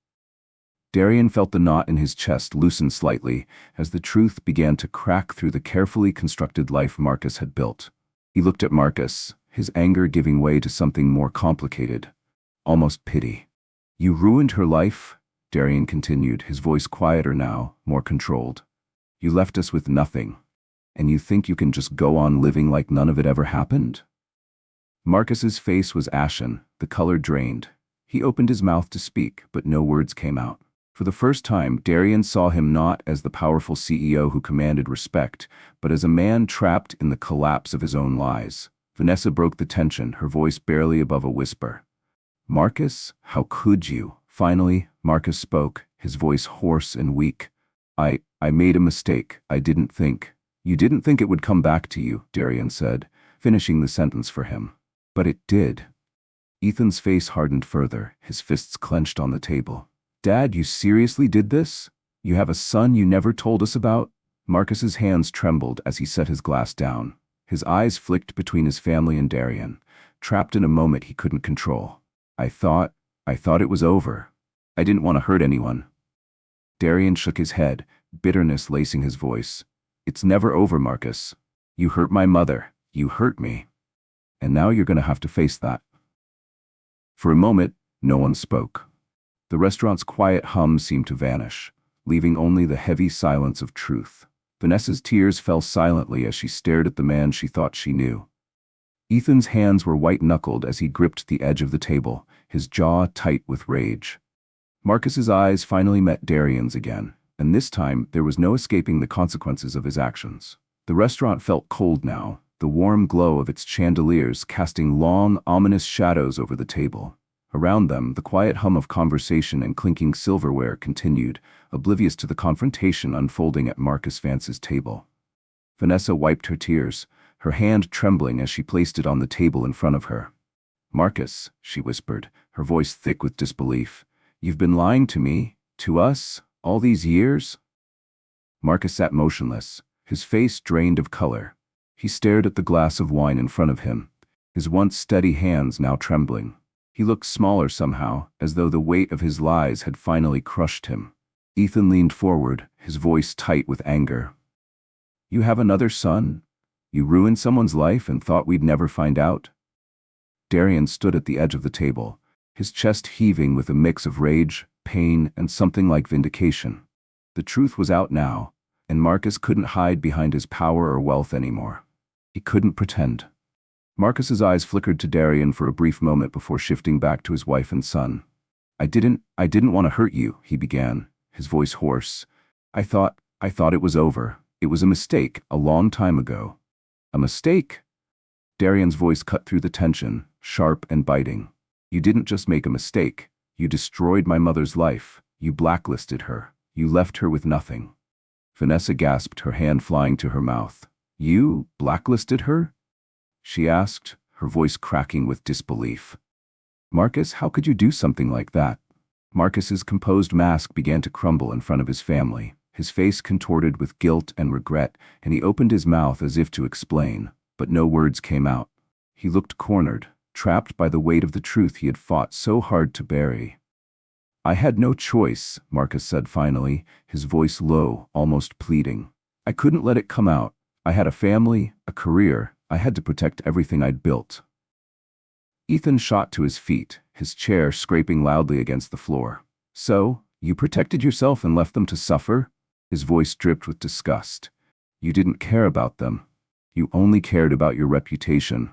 Darian felt the knot in his chest loosen slightly as the truth began to crack through the carefully constructed life Marcus had built. He looked at Marcus, his anger giving way to something more complicated, almost pity. You ruined her life, Darian continued, his voice quieter now, more controlled. You left us with nothing, and you think you can just go on living like none of it ever happened? Marcus's face was ashen, the color drained. He opened his mouth to speak, but no words came out. For the first time, Darian saw him not as the powerful CEO who commanded respect, but as a man trapped in the collapse of his own lies. Vanessa broke the tension, her voice barely above a whisper. Marcus, how could you? Finally, Marcus spoke, his voice hoarse and weak. I made a mistake. I didn't think. You didn't think it would come back to you, Darian said, finishing the sentence for him. But it did. Ethan's face hardened further, his fists clenched on the table. Dad, you seriously did this? You have a son you never told us about? Marcus's hands trembled as he set his glass down. His eyes flicked between his family and Darian, trapped in a moment he couldn't control. I thought it was over. I didn't want to hurt anyone. Darian shook his head, bitterness lacing his voice. It's never over, Marcus. You hurt my mother. You hurt me. And now you're going to have to face that. For a moment, no one spoke. The restaurant's quiet hum seemed to vanish, leaving only the heavy silence of truth. Vanessa's tears fell silently as she stared at the man she thought she knew. Ethan's hands were white-knuckled as he gripped the edge of the table, his jaw tight with rage. Marcus's eyes finally met Darian's again, and this time there was no escaping the consequences of his actions. The restaurant felt cold now, the warm glow of its chandeliers casting long, ominous shadows over the table. Around them, the quiet hum of conversation and clinking silverware continued, oblivious to the confrontation unfolding at Marcus Vance's table. Vanessa wiped her tears, her hand trembling as she placed it on the table in front of her. Marcus, she whispered, her voice thick with disbelief, you've been lying to me, to us, all these years? Marcus sat motionless, his face drained of color. He stared at the glass of wine in front of him, his once steady hands now trembling. He looked smaller somehow, as though the weight of his lies had finally crushed him. Ethan leaned forward, his voice tight with anger. You have another son? You ruined someone's life and thought we'd never find out? Darian stood at the edge of the table, his chest heaving with a mix of rage, pain, and something like vindication. The truth was out now, and Marcus couldn't hide behind his power or wealth anymore. He couldn't pretend. Marcus's eyes flickered to Darian for a brief moment before shifting back to his wife and son. I didn't want to hurt you, he began, his voice hoarse. I thought it was over. It was a mistake, a long time ago. A mistake? Darian's voice cut through the tension, sharp and biting. You didn't just make a mistake. You destroyed my mother's life. You blacklisted her. You left her with nothing. Vanessa gasped, her hand flying to her mouth. You blacklisted her? She asked, her voice cracking with disbelief. Marcus, how could you do something like that? Marcus's composed mask began to crumble in front of his family, his face contorted with guilt and regret, and he opened his mouth as if to explain, but no words came out. He looked cornered, trapped by the weight of the truth he had fought so hard to bury. I had no choice, Marcus said finally, his voice low, almost pleading. I couldn't let it come out. I had a family, a career. I had to protect everything I'd built. Ethan shot to his feet, his chair scraping loudly against the floor. So, you protected yourself and left them to suffer? His voice dripped with disgust. You didn't care about them. You only cared about your reputation.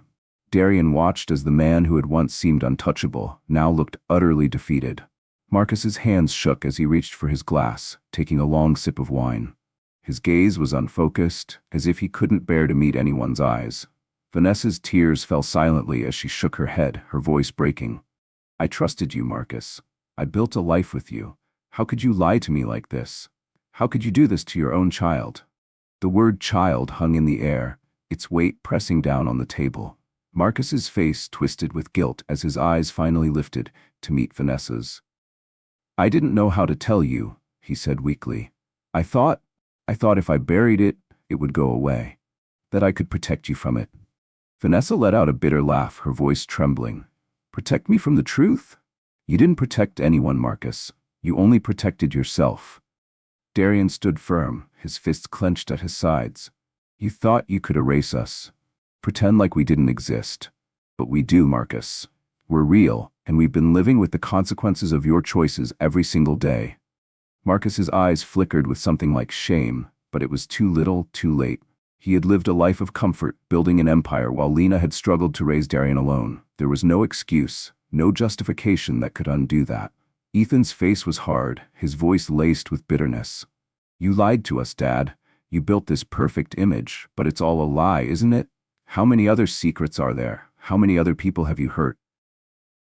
Darian watched as the man who had once seemed untouchable now looked utterly defeated. Marcus's hands shook as he reached for his glass, taking a long sip of wine. His gaze was unfocused, as if he couldn't bear to meet anyone's eyes. Vanessa's tears fell silently as she shook her head, her voice breaking. I trusted you, Marcus. I built a life with you. How could you lie to me like this? How could you do this to your own child? The word child hung in the air, its weight pressing down on the table. Marcus's face twisted with guilt as his eyes finally lifted to meet Vanessa's. I didn't know how to tell you, he said weakly. I thought if I buried it, it would go away. That I could protect you from it. Vanessa let out a bitter laugh, her voice trembling. Protect me from the truth? You didn't protect anyone, Marcus. You only protected yourself. Darian stood firm, his fists clenched at his sides. You thought you could erase us. Pretend like we didn't exist. But we do, Marcus. We're real, and we've been living with the consequences of your choices every single day. Marcus's eyes flickered with something like shame, but it was too little, too late. He had lived a life of comfort, building an empire, while Lena had struggled to raise Darian alone. There was no excuse, no justification that could undo that. Ethan's face was hard, his voice laced with bitterness. You lied to us, Dad. You built this perfect image, but it's all a lie, isn't it? How many other secrets are there? How many other people have you hurt?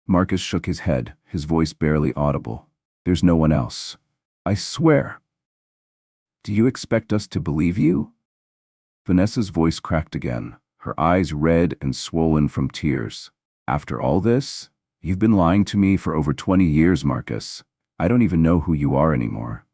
Marcus shook his head, his voice barely audible. There's no one else. I swear. Do you expect us to believe you? Vanessa's voice cracked again, her eyes red and swollen from tears. After all this? You've been lying to me for over 20 years, Marcus. I don't even know who you are anymore.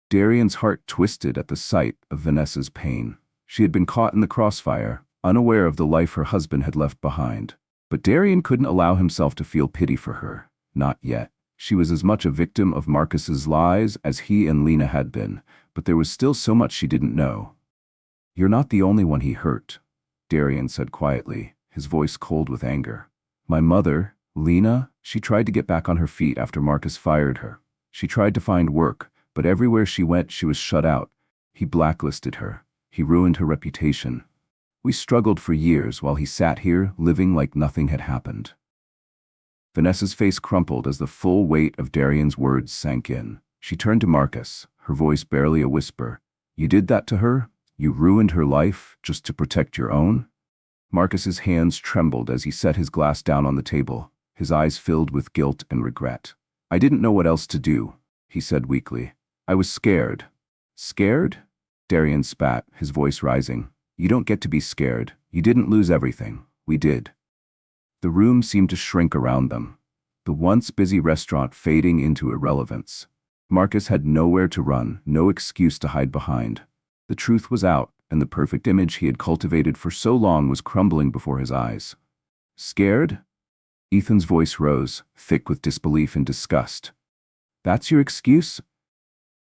Darian's heart twisted at the sight of Vanessa's pain. She had been caught in the crossfire, unaware of the life her husband had left behind. But Darian couldn't allow himself to feel pity for her. Not yet. She was as much a victim of Marcus's lies as he and Lena had been, but there was still so much she didn't know. You're not the only one he hurt, Darian said quietly, his voice cold with anger. My mother, Lena, she tried to get back on her feet after Marcus fired her. She tried to find work, but everywhere she went she was shut out. He blacklisted her. He ruined her reputation. We struggled for years while he sat here, living like nothing had happened. Vanessa's face crumpled as the full weight of Darian's words sank in. She turned to Marcus, her voice barely a whisper. You did that to her? You ruined her life just to protect your own? Marcus's hands trembled as he set his glass down on the table, his eyes filled with guilt and regret. I didn't know what else to do, he said weakly. I was scared. Scared? Darian spat, his voice rising. You don't get to be scared. You didn't lose everything. We did. The room seemed to shrink around them, the once busy restaurant fading into irrelevance. Marcus had nowhere to run, no excuse to hide behind. The truth was out, and the perfect image he had cultivated for so long was crumbling before his eyes. Scared? Ethan's voice rose, thick with disbelief and disgust. That's your excuse?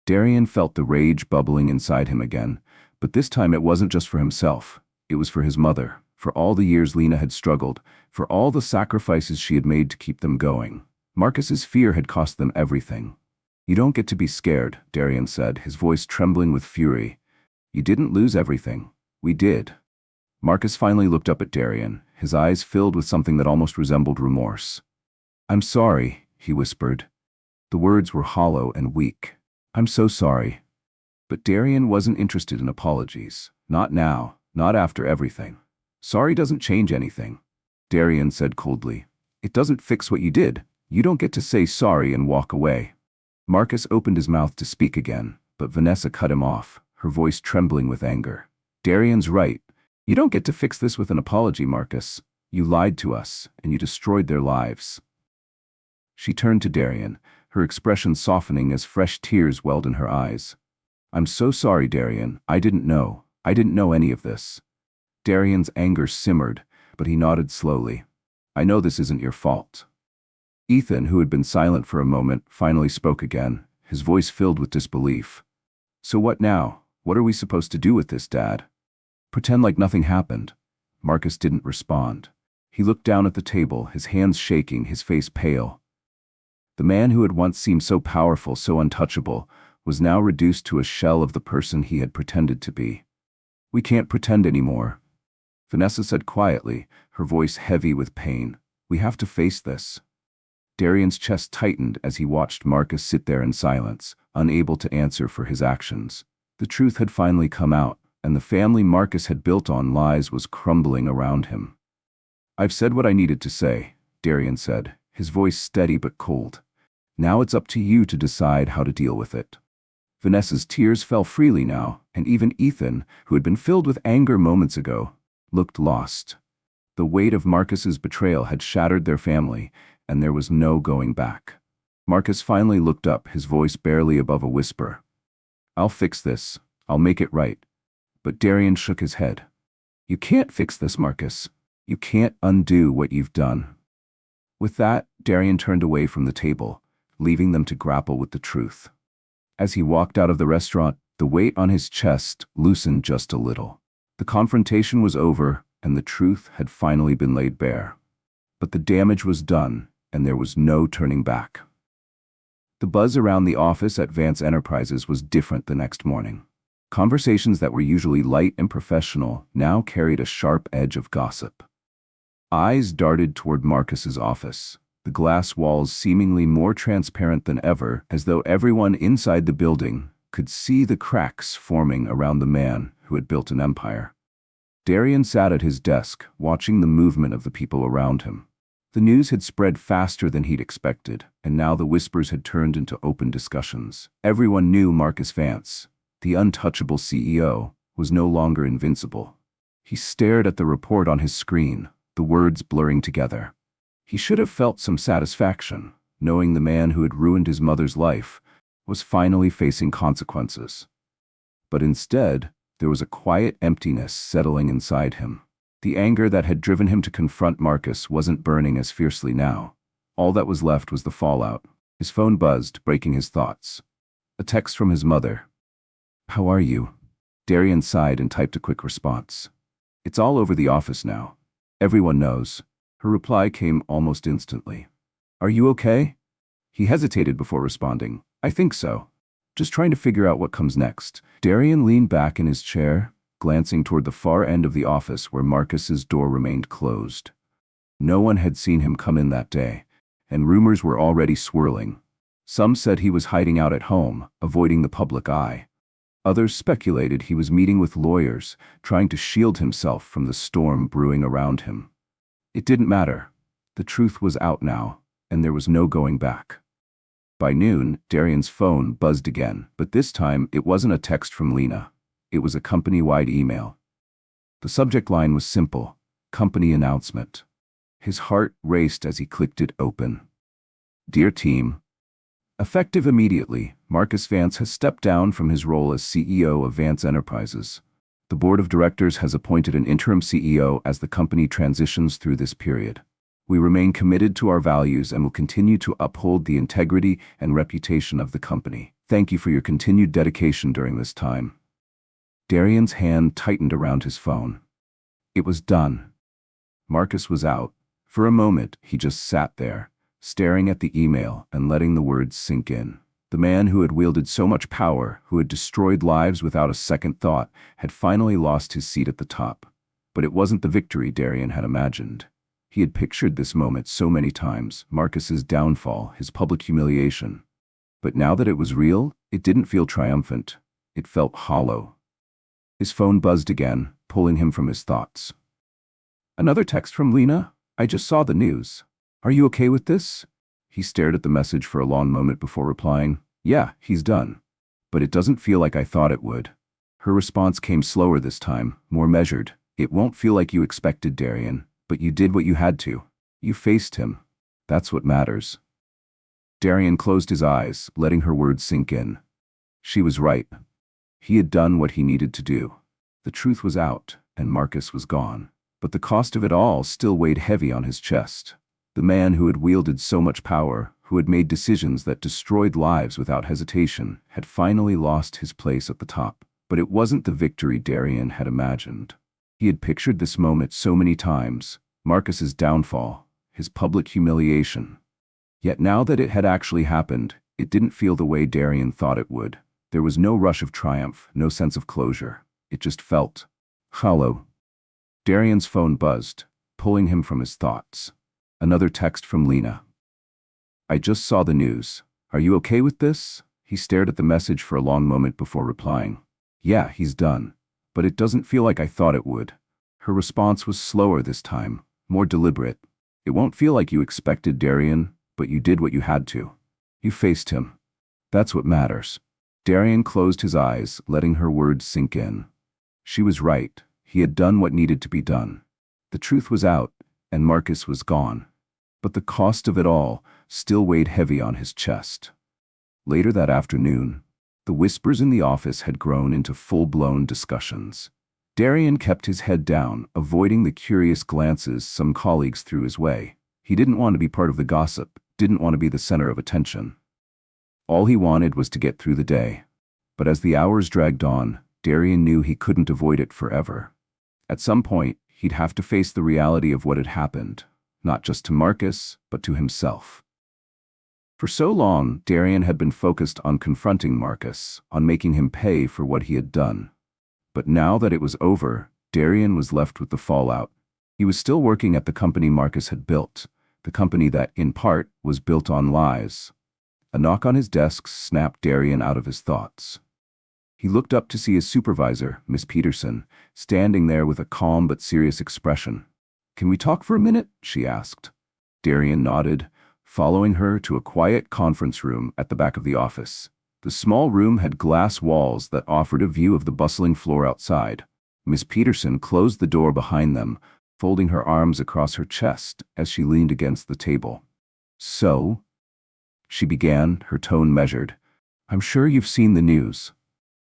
Darian felt the rage bubbling inside him again, but this time it wasn't just for himself. It was for his mother, for all the years Lena had struggled, for all the sacrifices she had made to keep them going. Marcus's fear had cost them everything. You don't get to be scared, Darian said, his voice trembling with fury. You didn't lose everything. We did. Marcus finally looked up at Darian, his eyes filled with something that almost resembled remorse. I'm sorry, he whispered. The words were hollow and weak. I'm so sorry. But Darian wasn't interested in apologies. Not now, not after everything. Sorry doesn't change anything, Darian said coldly. It doesn't fix what you did. You don't get to say sorry and walk away. Marcus opened his mouth to speak again, but Vanessa cut him off, her voice trembling with anger. Darian's right. You don't get to fix this with an apology, Marcus. You lied to us, and you destroyed their lives. She turned to Darian, her expression softening as fresh tears welled in her eyes. I'm so sorry, Darian. I didn't know. I didn't know any of this. Darian's anger simmered, but he nodded slowly. I know this isn't your fault. Ethan, who had been silent for a moment, finally spoke again, his voice filled with disbelief. So what now? What are we supposed to do with this, Dad? Pretend like nothing happened. Marcus didn't respond. He looked down at the table, his hands shaking, his face pale. The man who had once seemed so powerful, so untouchable, was now reduced to a shell of the person he had pretended to be. We can't pretend anymore, Vanessa said quietly, her voice heavy with pain. We have to face this. Darian's chest tightened as he watched Marcus sit there in silence, unable to answer for his actions. The truth had finally come out, and the family Marcus had built on lies was crumbling around him. I've said what I needed to say, Darian said, his voice steady but cold. Now it's up to you to decide how to deal with it. Vanessa's tears fell freely now, and even Ethan, who had been filled with anger moments ago, looked lost. The weight of Marcus's betrayal had shattered their family, and there was no going back. Marcus finally looked up, his voice barely above a whisper. I'll fix this. I'll make it right. But Darian shook his head. You can't fix this, Marcus. You can't undo what you've done. With that, Darian turned away from the table, leaving them to grapple with the truth. As he walked out of the restaurant, the weight on his chest loosened just a little. The confrontation was over, and the truth had finally been laid bare. But the damage was done, and there was no turning back. The buzz around the office at Vance Enterprises was different the next morning. Conversations that were usually light and professional now carried a sharp edge of gossip. Eyes darted toward Marcus's office, the glass walls seemingly more transparent than ever, as though everyone inside the building could see the cracks forming around the man who had built an empire. Darian sat at his desk, watching the movement of the people around him. The news had spread faster than he'd expected, and now the whispers had turned into open discussions. Everyone knew Marcus Vance, the untouchable CEO, was no longer invincible. He stared at the report on his screen, the words blurring together. He should have felt some satisfaction, knowing the man who had ruined his mother's life was finally facing consequences. But instead, there was a quiet emptiness settling inside him. The anger that had driven him to confront Marcus wasn't burning as fiercely now. All that was left was the fallout. His phone buzzed, breaking his thoughts. A text from his mother. How are you? Darian sighed and typed a quick response. It's all over the office now. Everyone knows. Her reply came almost instantly. Are you okay? He hesitated before responding. I think so. Just trying to figure out what comes next. Darian leaned back in his chair, glancing toward the far end of the office where Marcus's door remained closed. No one had seen him come in that day, and rumors were already swirling. Some said he was hiding out at home, avoiding the public eye. Others speculated he was meeting with lawyers, trying to shield himself from the storm brewing around him. It didn't matter. The truth was out now, and there was no going back. By noon, Darian's phone buzzed again, but this time it wasn't a text from Lena. It was a company-wide email. The subject line was simple: company announcement. His heart raced as he clicked it open. Dear team, effective immediately, Marcus Vance has stepped down from his role as CEO of Vance Enterprises. The board of directors has appointed an interim CEO as the company transitions through this period. We remain committed to our values and will continue to uphold the integrity and reputation of the company. Thank you for your continued dedication during this time. Darian's hand tightened around his phone. It was done. Marcus was out. For a moment, he just sat there, staring at the email and letting the words sink in. The man who had wielded so much power, who had destroyed lives without a second thought, had finally lost his seat at the top. But it wasn't the victory Darian had imagined. He had pictured this moment so many times, Marcus's downfall, his public humiliation. But now that it was real, it didn't feel triumphant. It felt hollow. His phone buzzed again, pulling him from his thoughts. Another text from Lena. I just saw the news. Are you okay with this? He stared at the message for a long moment before replying, yeah, he's done. But it doesn't feel like I thought it would. Her response came slower this time, more measured. It won't feel like you expected, Darian, but you did what you had to. You faced him. That's what matters. Darian closed his eyes, letting her words sink in. She was right. He had done what he needed to do. The truth was out, and Marcus was gone. But the cost of it all still weighed heavy on his chest. The man who had wielded so much power, who had made decisions that destroyed lives without hesitation, had finally lost his place at the top. But it wasn't the victory Darian had imagined. He had pictured this moment so many times, Marcus's downfall, his public humiliation. Yet now that it had actually happened, it didn't feel the way Darian thought it would. There was no rush of triumph, no sense of closure. It just felt hollow. Darian's phone buzzed, pulling him from his thoughts. Another text from Lena. I just saw the news. Are you okay with this? He stared at the message for a long moment before replying. Yeah, he's done. But it doesn't feel like I thought it would. Her response was slower this time, more deliberate. It won't feel like you expected, Darian, but you did what you had to. You faced him. That's what matters. Darian closed his eyes, letting her words sink in. She was right. He had done what needed to be done. The truth was out, and Marcus was gone. But the cost of it all still weighed heavy on his chest. Later that afternoon, the whispers in the office had grown into full-blown discussions. Darian kept his head down, avoiding the curious glances some colleagues threw his way. He didn't want to be part of the gossip, didn't want to be the center of attention. All he wanted was to get through the day. But as the hours dragged on, Darian knew he couldn't avoid it forever. At some point, he'd have to face the reality of what had happened, not just to Marcus, but to himself. For so long, Darian had been focused on confronting Marcus, on making him pay for what he had done. But now that it was over, Darian was left with the fallout. He was still working at the company Marcus had built, the company that, in part, was built on lies. A knock on his desk snapped Darian out of his thoughts. He looked up to see his supervisor, Miss Peterson, standing there with a calm but serious expression. Can we talk for a minute? She asked. Darian nodded, following her to a quiet conference room at the back of the office. The small room had glass walls that offered a view of the bustling floor outside. Miss Peterson closed the door behind them, folding her arms across her chest as she leaned against the table. So, she began, her tone measured. I'm sure you've seen the news.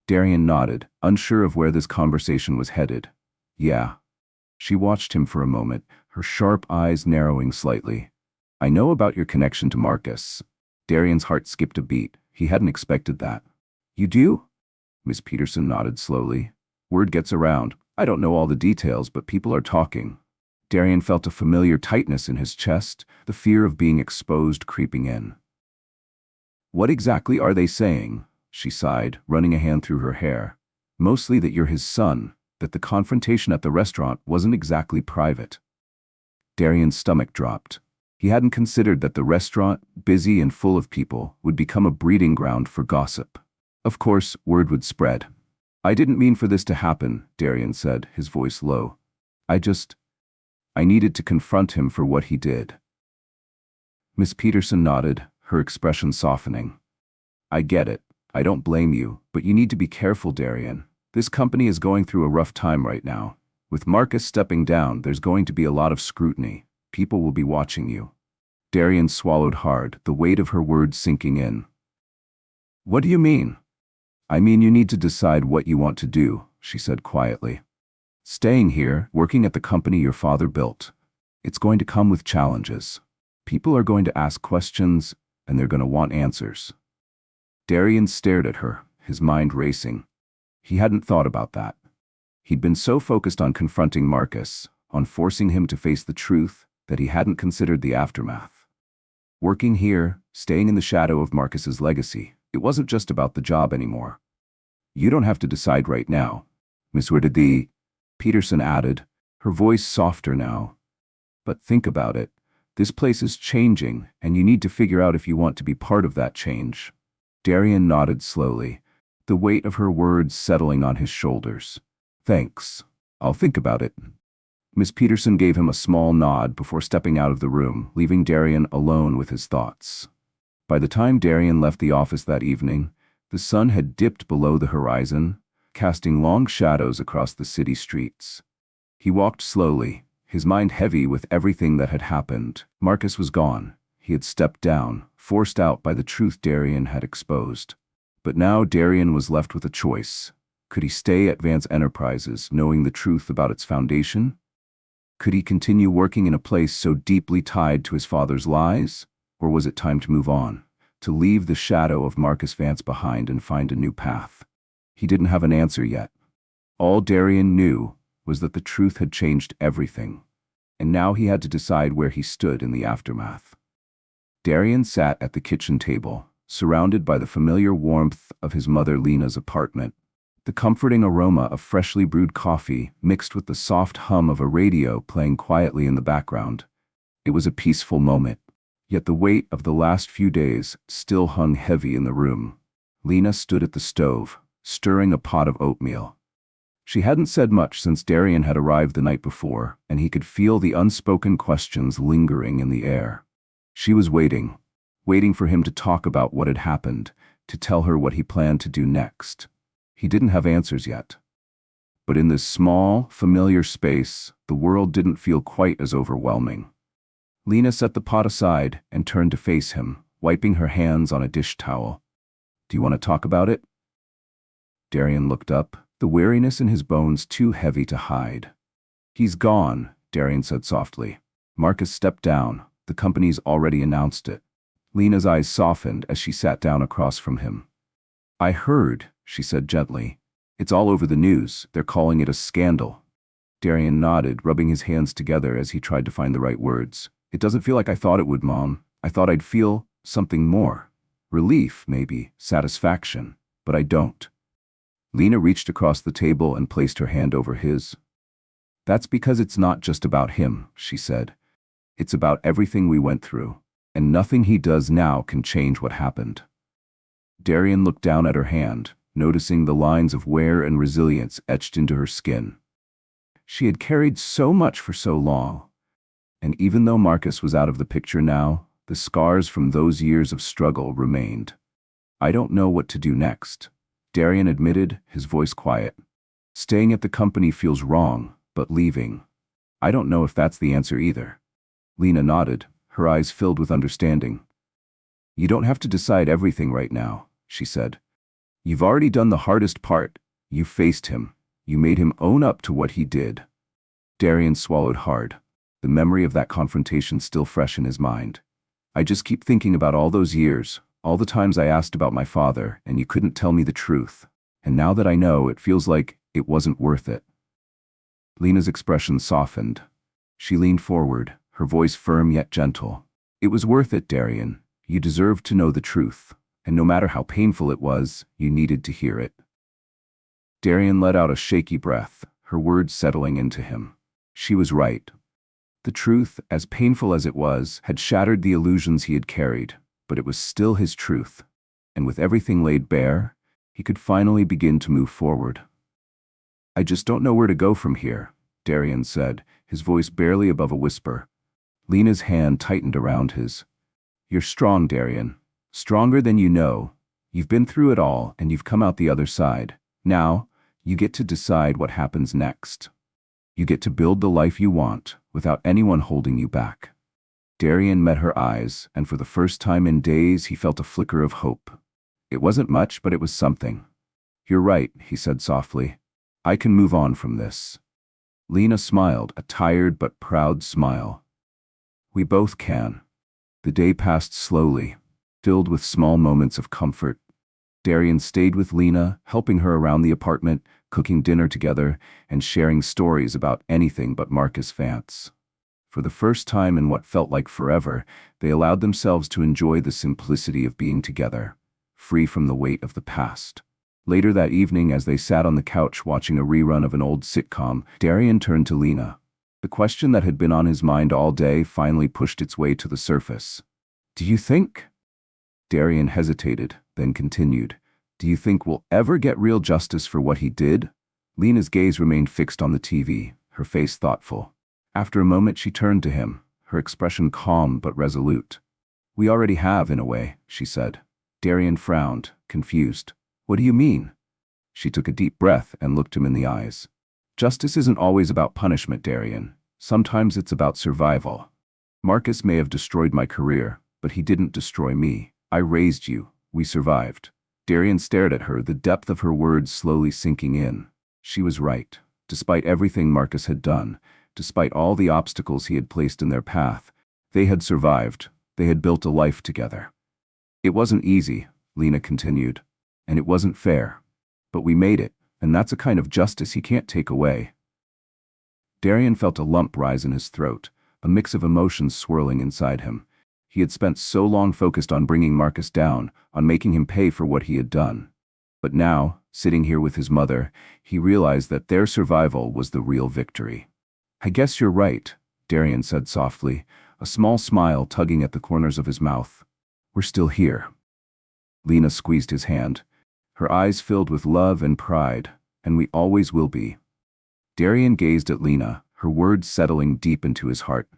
Darian nodded, unsure of where this conversation was headed. Yeah. She watched him for a moment, her sharp eyes narrowing slightly. I know about your connection to Marcus. Darian's heart skipped a beat. He hadn't expected that. You do? Miss Peterson nodded slowly. Word gets around. I don't know all the details, but people are talking. Darian felt a familiar tightness in his chest, the fear of being exposed creeping in. What exactly are they saying? She sighed, running a hand through her hair. Mostly that you're his son, that the confrontation at the restaurant wasn't exactly private. Darian's stomach dropped. He hadn't considered that the restaurant, busy and full of people, would become a breeding ground for gossip. Of course, word would spread. I didn't mean for this to happen, Darian said, his voice low. I needed to confront him for what he did. Miss Peterson nodded, her expression softening. I get it. I don't blame you, but you need to be careful, Darian. This company is going through a rough time right now. With Marcus stepping down, there's going to be a lot of scrutiny. People will be watching you. Darian swallowed hard, the weight of her words sinking in. What do you mean? I mean you need to decide what you want to do, she said quietly. Staying here, working at the company your father built, it's going to come with challenges. People are going to ask questions, and they're going to want answers. Darian stared at her, his mind racing. He hadn't thought about that. He'd been so focused on confronting Marcus, on forcing him to face the truth, that he hadn't considered the aftermath. Working here, staying in the shadow of Marcus's legacy, it wasn't just about the job anymore. You don't have to decide right now, Miss Werdedy, Peterson added, her voice softer now. But think about it. This place is changing, and you need to figure out if you want to be part of that change. Darian nodded slowly. the weight of her words settling on his shoulders. "Thanks. I'll think about it." Miss Peterson gave him a small nod before stepping out of the room, leaving Darian alone with his thoughts. By the time Darian left the office that evening, the sun had dipped below the horizon, casting long shadows across the city streets. He walked slowly, his mind heavy with everything that had happened. Marcus was gone. He had stepped down, forced out by the truth Darian had exposed. But now Darian was left with a choice. Could he stay at Vance Enterprises, knowing the truth about its foundation? Could he continue working in a place so deeply tied to his father's lies? Or was it time to move on, to leave the shadow of Marcus Vance behind and find a new path? He didn't have an answer yet. All Darian knew was that the truth had changed everything, and now he had to decide where he stood in the aftermath. Darian sat at the kitchen table, surrounded by the familiar warmth of his mother Lena's apartment. The comforting aroma of freshly brewed coffee mixed with the soft hum of a radio playing quietly in the background. It was a peaceful moment, yet the weight of the last few days still hung heavy in the room. Lena stood at the stove, stirring a pot of oatmeal. She hadn't said much since Darian had arrived the night before, and he could feel the unspoken questions lingering in the air. She was waiting for him to talk about what had happened, to tell her what he planned to do next. He didn't have answers yet. But in this small, familiar space, the world didn't feel quite as overwhelming. Lena set the pot aside and turned to face him, wiping her hands on a dish towel. "Do you want to talk about it?" Darian looked up, the weariness in his bones too heavy to hide. "He's gone," Darian said softly. Marcus stepped down. The company's already announced it. Lena's eyes softened as she sat down across from him. "I heard," she said gently. "It's all over the news. They're calling it a scandal." Darian nodded, rubbing his hands together as he tried to find the right words. "It doesn't feel like I thought it would, Mom. I thought I'd feel something more. Relief, maybe, satisfaction. But I don't." Lena reached across the table and placed her hand over his. "That's because it's not just about him," she said. "It's about everything we went through, and nothing he does now can change what happened." Darian looked down at her hand, noticing the lines of wear and resilience etched into her skin. She had carried so much for so long, and even though Marcus was out of the picture now, the scars from those years of struggle remained. "I don't know what to do next," Darian admitted, his voice quiet. "Staying at the company feels wrong, but leaving, I don't know if that's the answer either." Lena nodded, her eyes filled with understanding. "You don't have to decide everything right now," she said. "You've already done the hardest part. You faced him. You made him own up to what he did." Darian swallowed hard, the memory of that confrontation still fresh in his mind. "I just keep thinking about all those years, all the times I asked about my father and you couldn't tell me the truth. And now that I know, it feels like it wasn't worth it." Lena's expression softened. She leaned forward, her voice firm yet gentle. "It was worth it, Darian. You deserved to know the truth. And no matter how painful it was, you needed to hear it." Darian let out a shaky breath, her words settling into him. She was right. The truth, as painful as it was, had shattered the illusions he had carried, but it was still his truth. And with everything laid bare, he could finally begin to move forward. "I just don't know where to go from here," Darian said, his voice barely above a whisper. Lena's hand tightened around his. "You're strong, Darian. Stronger than you know. You've been through it all, and you've come out the other side. Now, you get to decide what happens next. You get to build the life you want, without anyone holding you back." Darian met her eyes, and for the first time in days he felt a flicker of hope. It wasn't much, but it was something. "You're right," he said softly. "I can move on from this." Lena smiled, a tired but proud smile. "We both can." The day passed slowly, filled with small moments of comfort. Darian stayed with Lena, helping her around the apartment, cooking dinner together, and sharing stories about anything but Marcus Vance. For the first time in what felt like forever, they allowed themselves to enjoy the simplicity of being together, free from the weight of the past. Later that evening, as they sat on the couch watching a rerun of an old sitcom, Darian turned to Lena. The question that had been on his mind all day finally pushed its way to the surface. "Do you think?" Darian hesitated, then continued. Do you think we'll ever get real justice for what he did? Lena's gaze remained fixed on the TV, her face thoughtful. After a moment she turned to him, her expression calm but resolute. We already have, in a way, she said. Darian frowned, confused. What do you mean? She took a deep breath and looked him in the eyes. Justice isn't always about punishment, Darian. Sometimes it's about survival. Marcus may have destroyed my career, but he didn't destroy me. I raised you. We survived. Darian stared at her, the depth of her words slowly sinking in. She was right. Despite everything Marcus had done, despite all the obstacles he had placed in their path, they had survived. They had built a life together. It wasn't easy, Lena continued, and it wasn't fair. But we made it, and that's a kind of justice he can't take away. Darian felt a lump rise in his throat, a mix of emotions swirling inside him. He had spent so long focused on bringing Marcus down, on making him pay for what he had done. But now, sitting here with his mother, he realized that their survival was the real victory. I guess you're right, Darian said softly, a small smile tugging at the corners of his mouth. We're still here. Lena squeezed his hand. Her eyes filled with love and pride, and we always will be. Darian gazed at Lena, her words settling deep into his heart.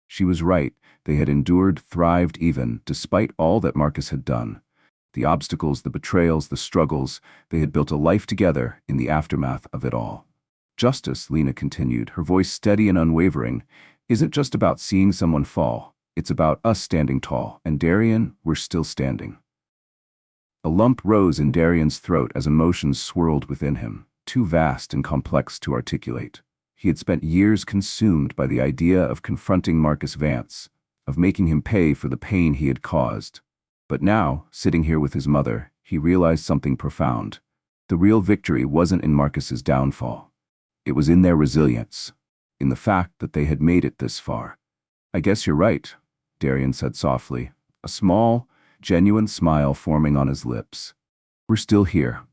She was right. They had endured, thrived even, despite all that Marcus had done. The obstacles, the betrayals, the struggles, they had built a life together in the aftermath of it all. Justice, Lena continued, her voice steady and unwavering, isn't just about seeing someone fall. It's about us standing tall, and Darian, we're still standing. A lump rose in Darian's throat as emotions swirled within him, too vast and complex to articulate. He had spent years consumed by the idea of confronting Marcus Vance, of making him pay for the pain he had caused. But now, sitting here with his mother, he realized something profound. The real victory wasn't in Marcus's downfall. It was in their resilience, in the fact that they had made it this far. I guess you're right, Darian said softly, a small, genuine smile forming on his lips. We're still here.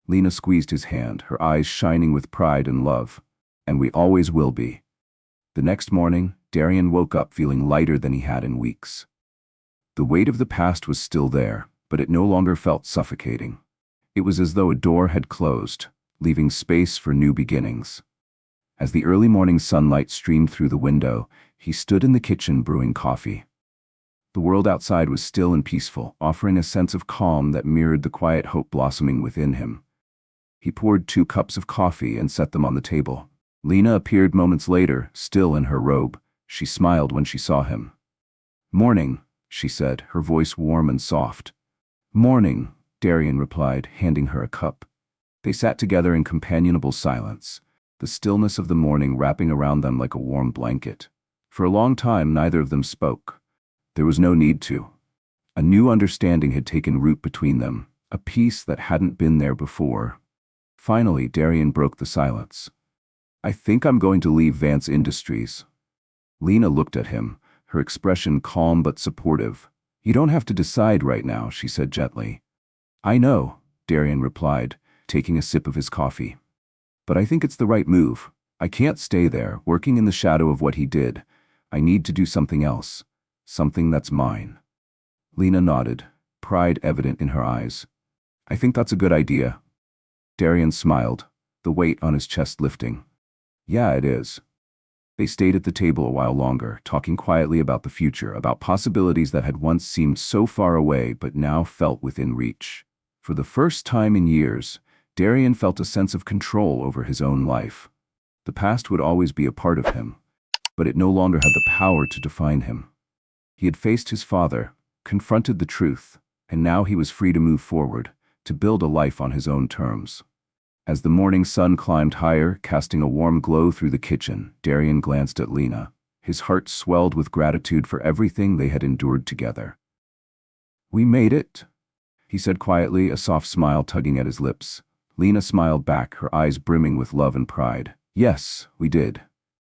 Lena squeezed his hand, her eyes shining with pride and love. And we always will be. The next morning, Darian woke up feeling lighter than he had in weeks. The weight of the past was still there, but it no longer felt suffocating. It was as though a door had closed, leaving space for new beginnings. As the early morning sunlight streamed through the window, he stood in the kitchen brewing coffee. The world outside was still and peaceful, offering a sense of calm that mirrored the quiet hope blossoming within him. He poured 2 cups of coffee and set them on the table. Lena appeared moments later, still in her robe. She smiled when she saw him. Morning, she said, her voice warm and soft. Morning, Darian replied, handing her a cup. They sat together in companionable silence, the stillness of the morning wrapping around them like a warm blanket. For a long time, neither of them spoke. There was no need to. A new understanding had taken root between them, a peace that hadn't been there before. Finally, Darian broke the silence. I think I'm going to leave Vance Industries. Lena looked at him, her expression calm but supportive. You don't have to decide right now, she said gently. I know, Darian replied, taking a sip of his coffee. But I think it's the right move. I can't stay there, working in the shadow of what he did. I need to do something else. Something that's mine. Lena nodded, pride evident in her eyes. I think that's a good idea. Darian smiled, the weight on his chest lifting. Yeah, it is. They stayed at the table a while longer, talking quietly about the future, about possibilities that had once seemed so far away but now felt within reach. For the first time in years, Darian felt a sense of control over his own life. The past would always be a part of him, but it no longer had the power to define him. He had faced his father, confronted the truth, and now he was free to move forward, to build a life on his own terms. As the morning sun climbed higher, casting a warm glow through the kitchen, Darian glanced at Lena. His heart swelled with gratitude for everything they had endured together. We made it, he said quietly, a soft smile tugging at his lips. Lena smiled back, her eyes brimming with love and pride. Yes, we did.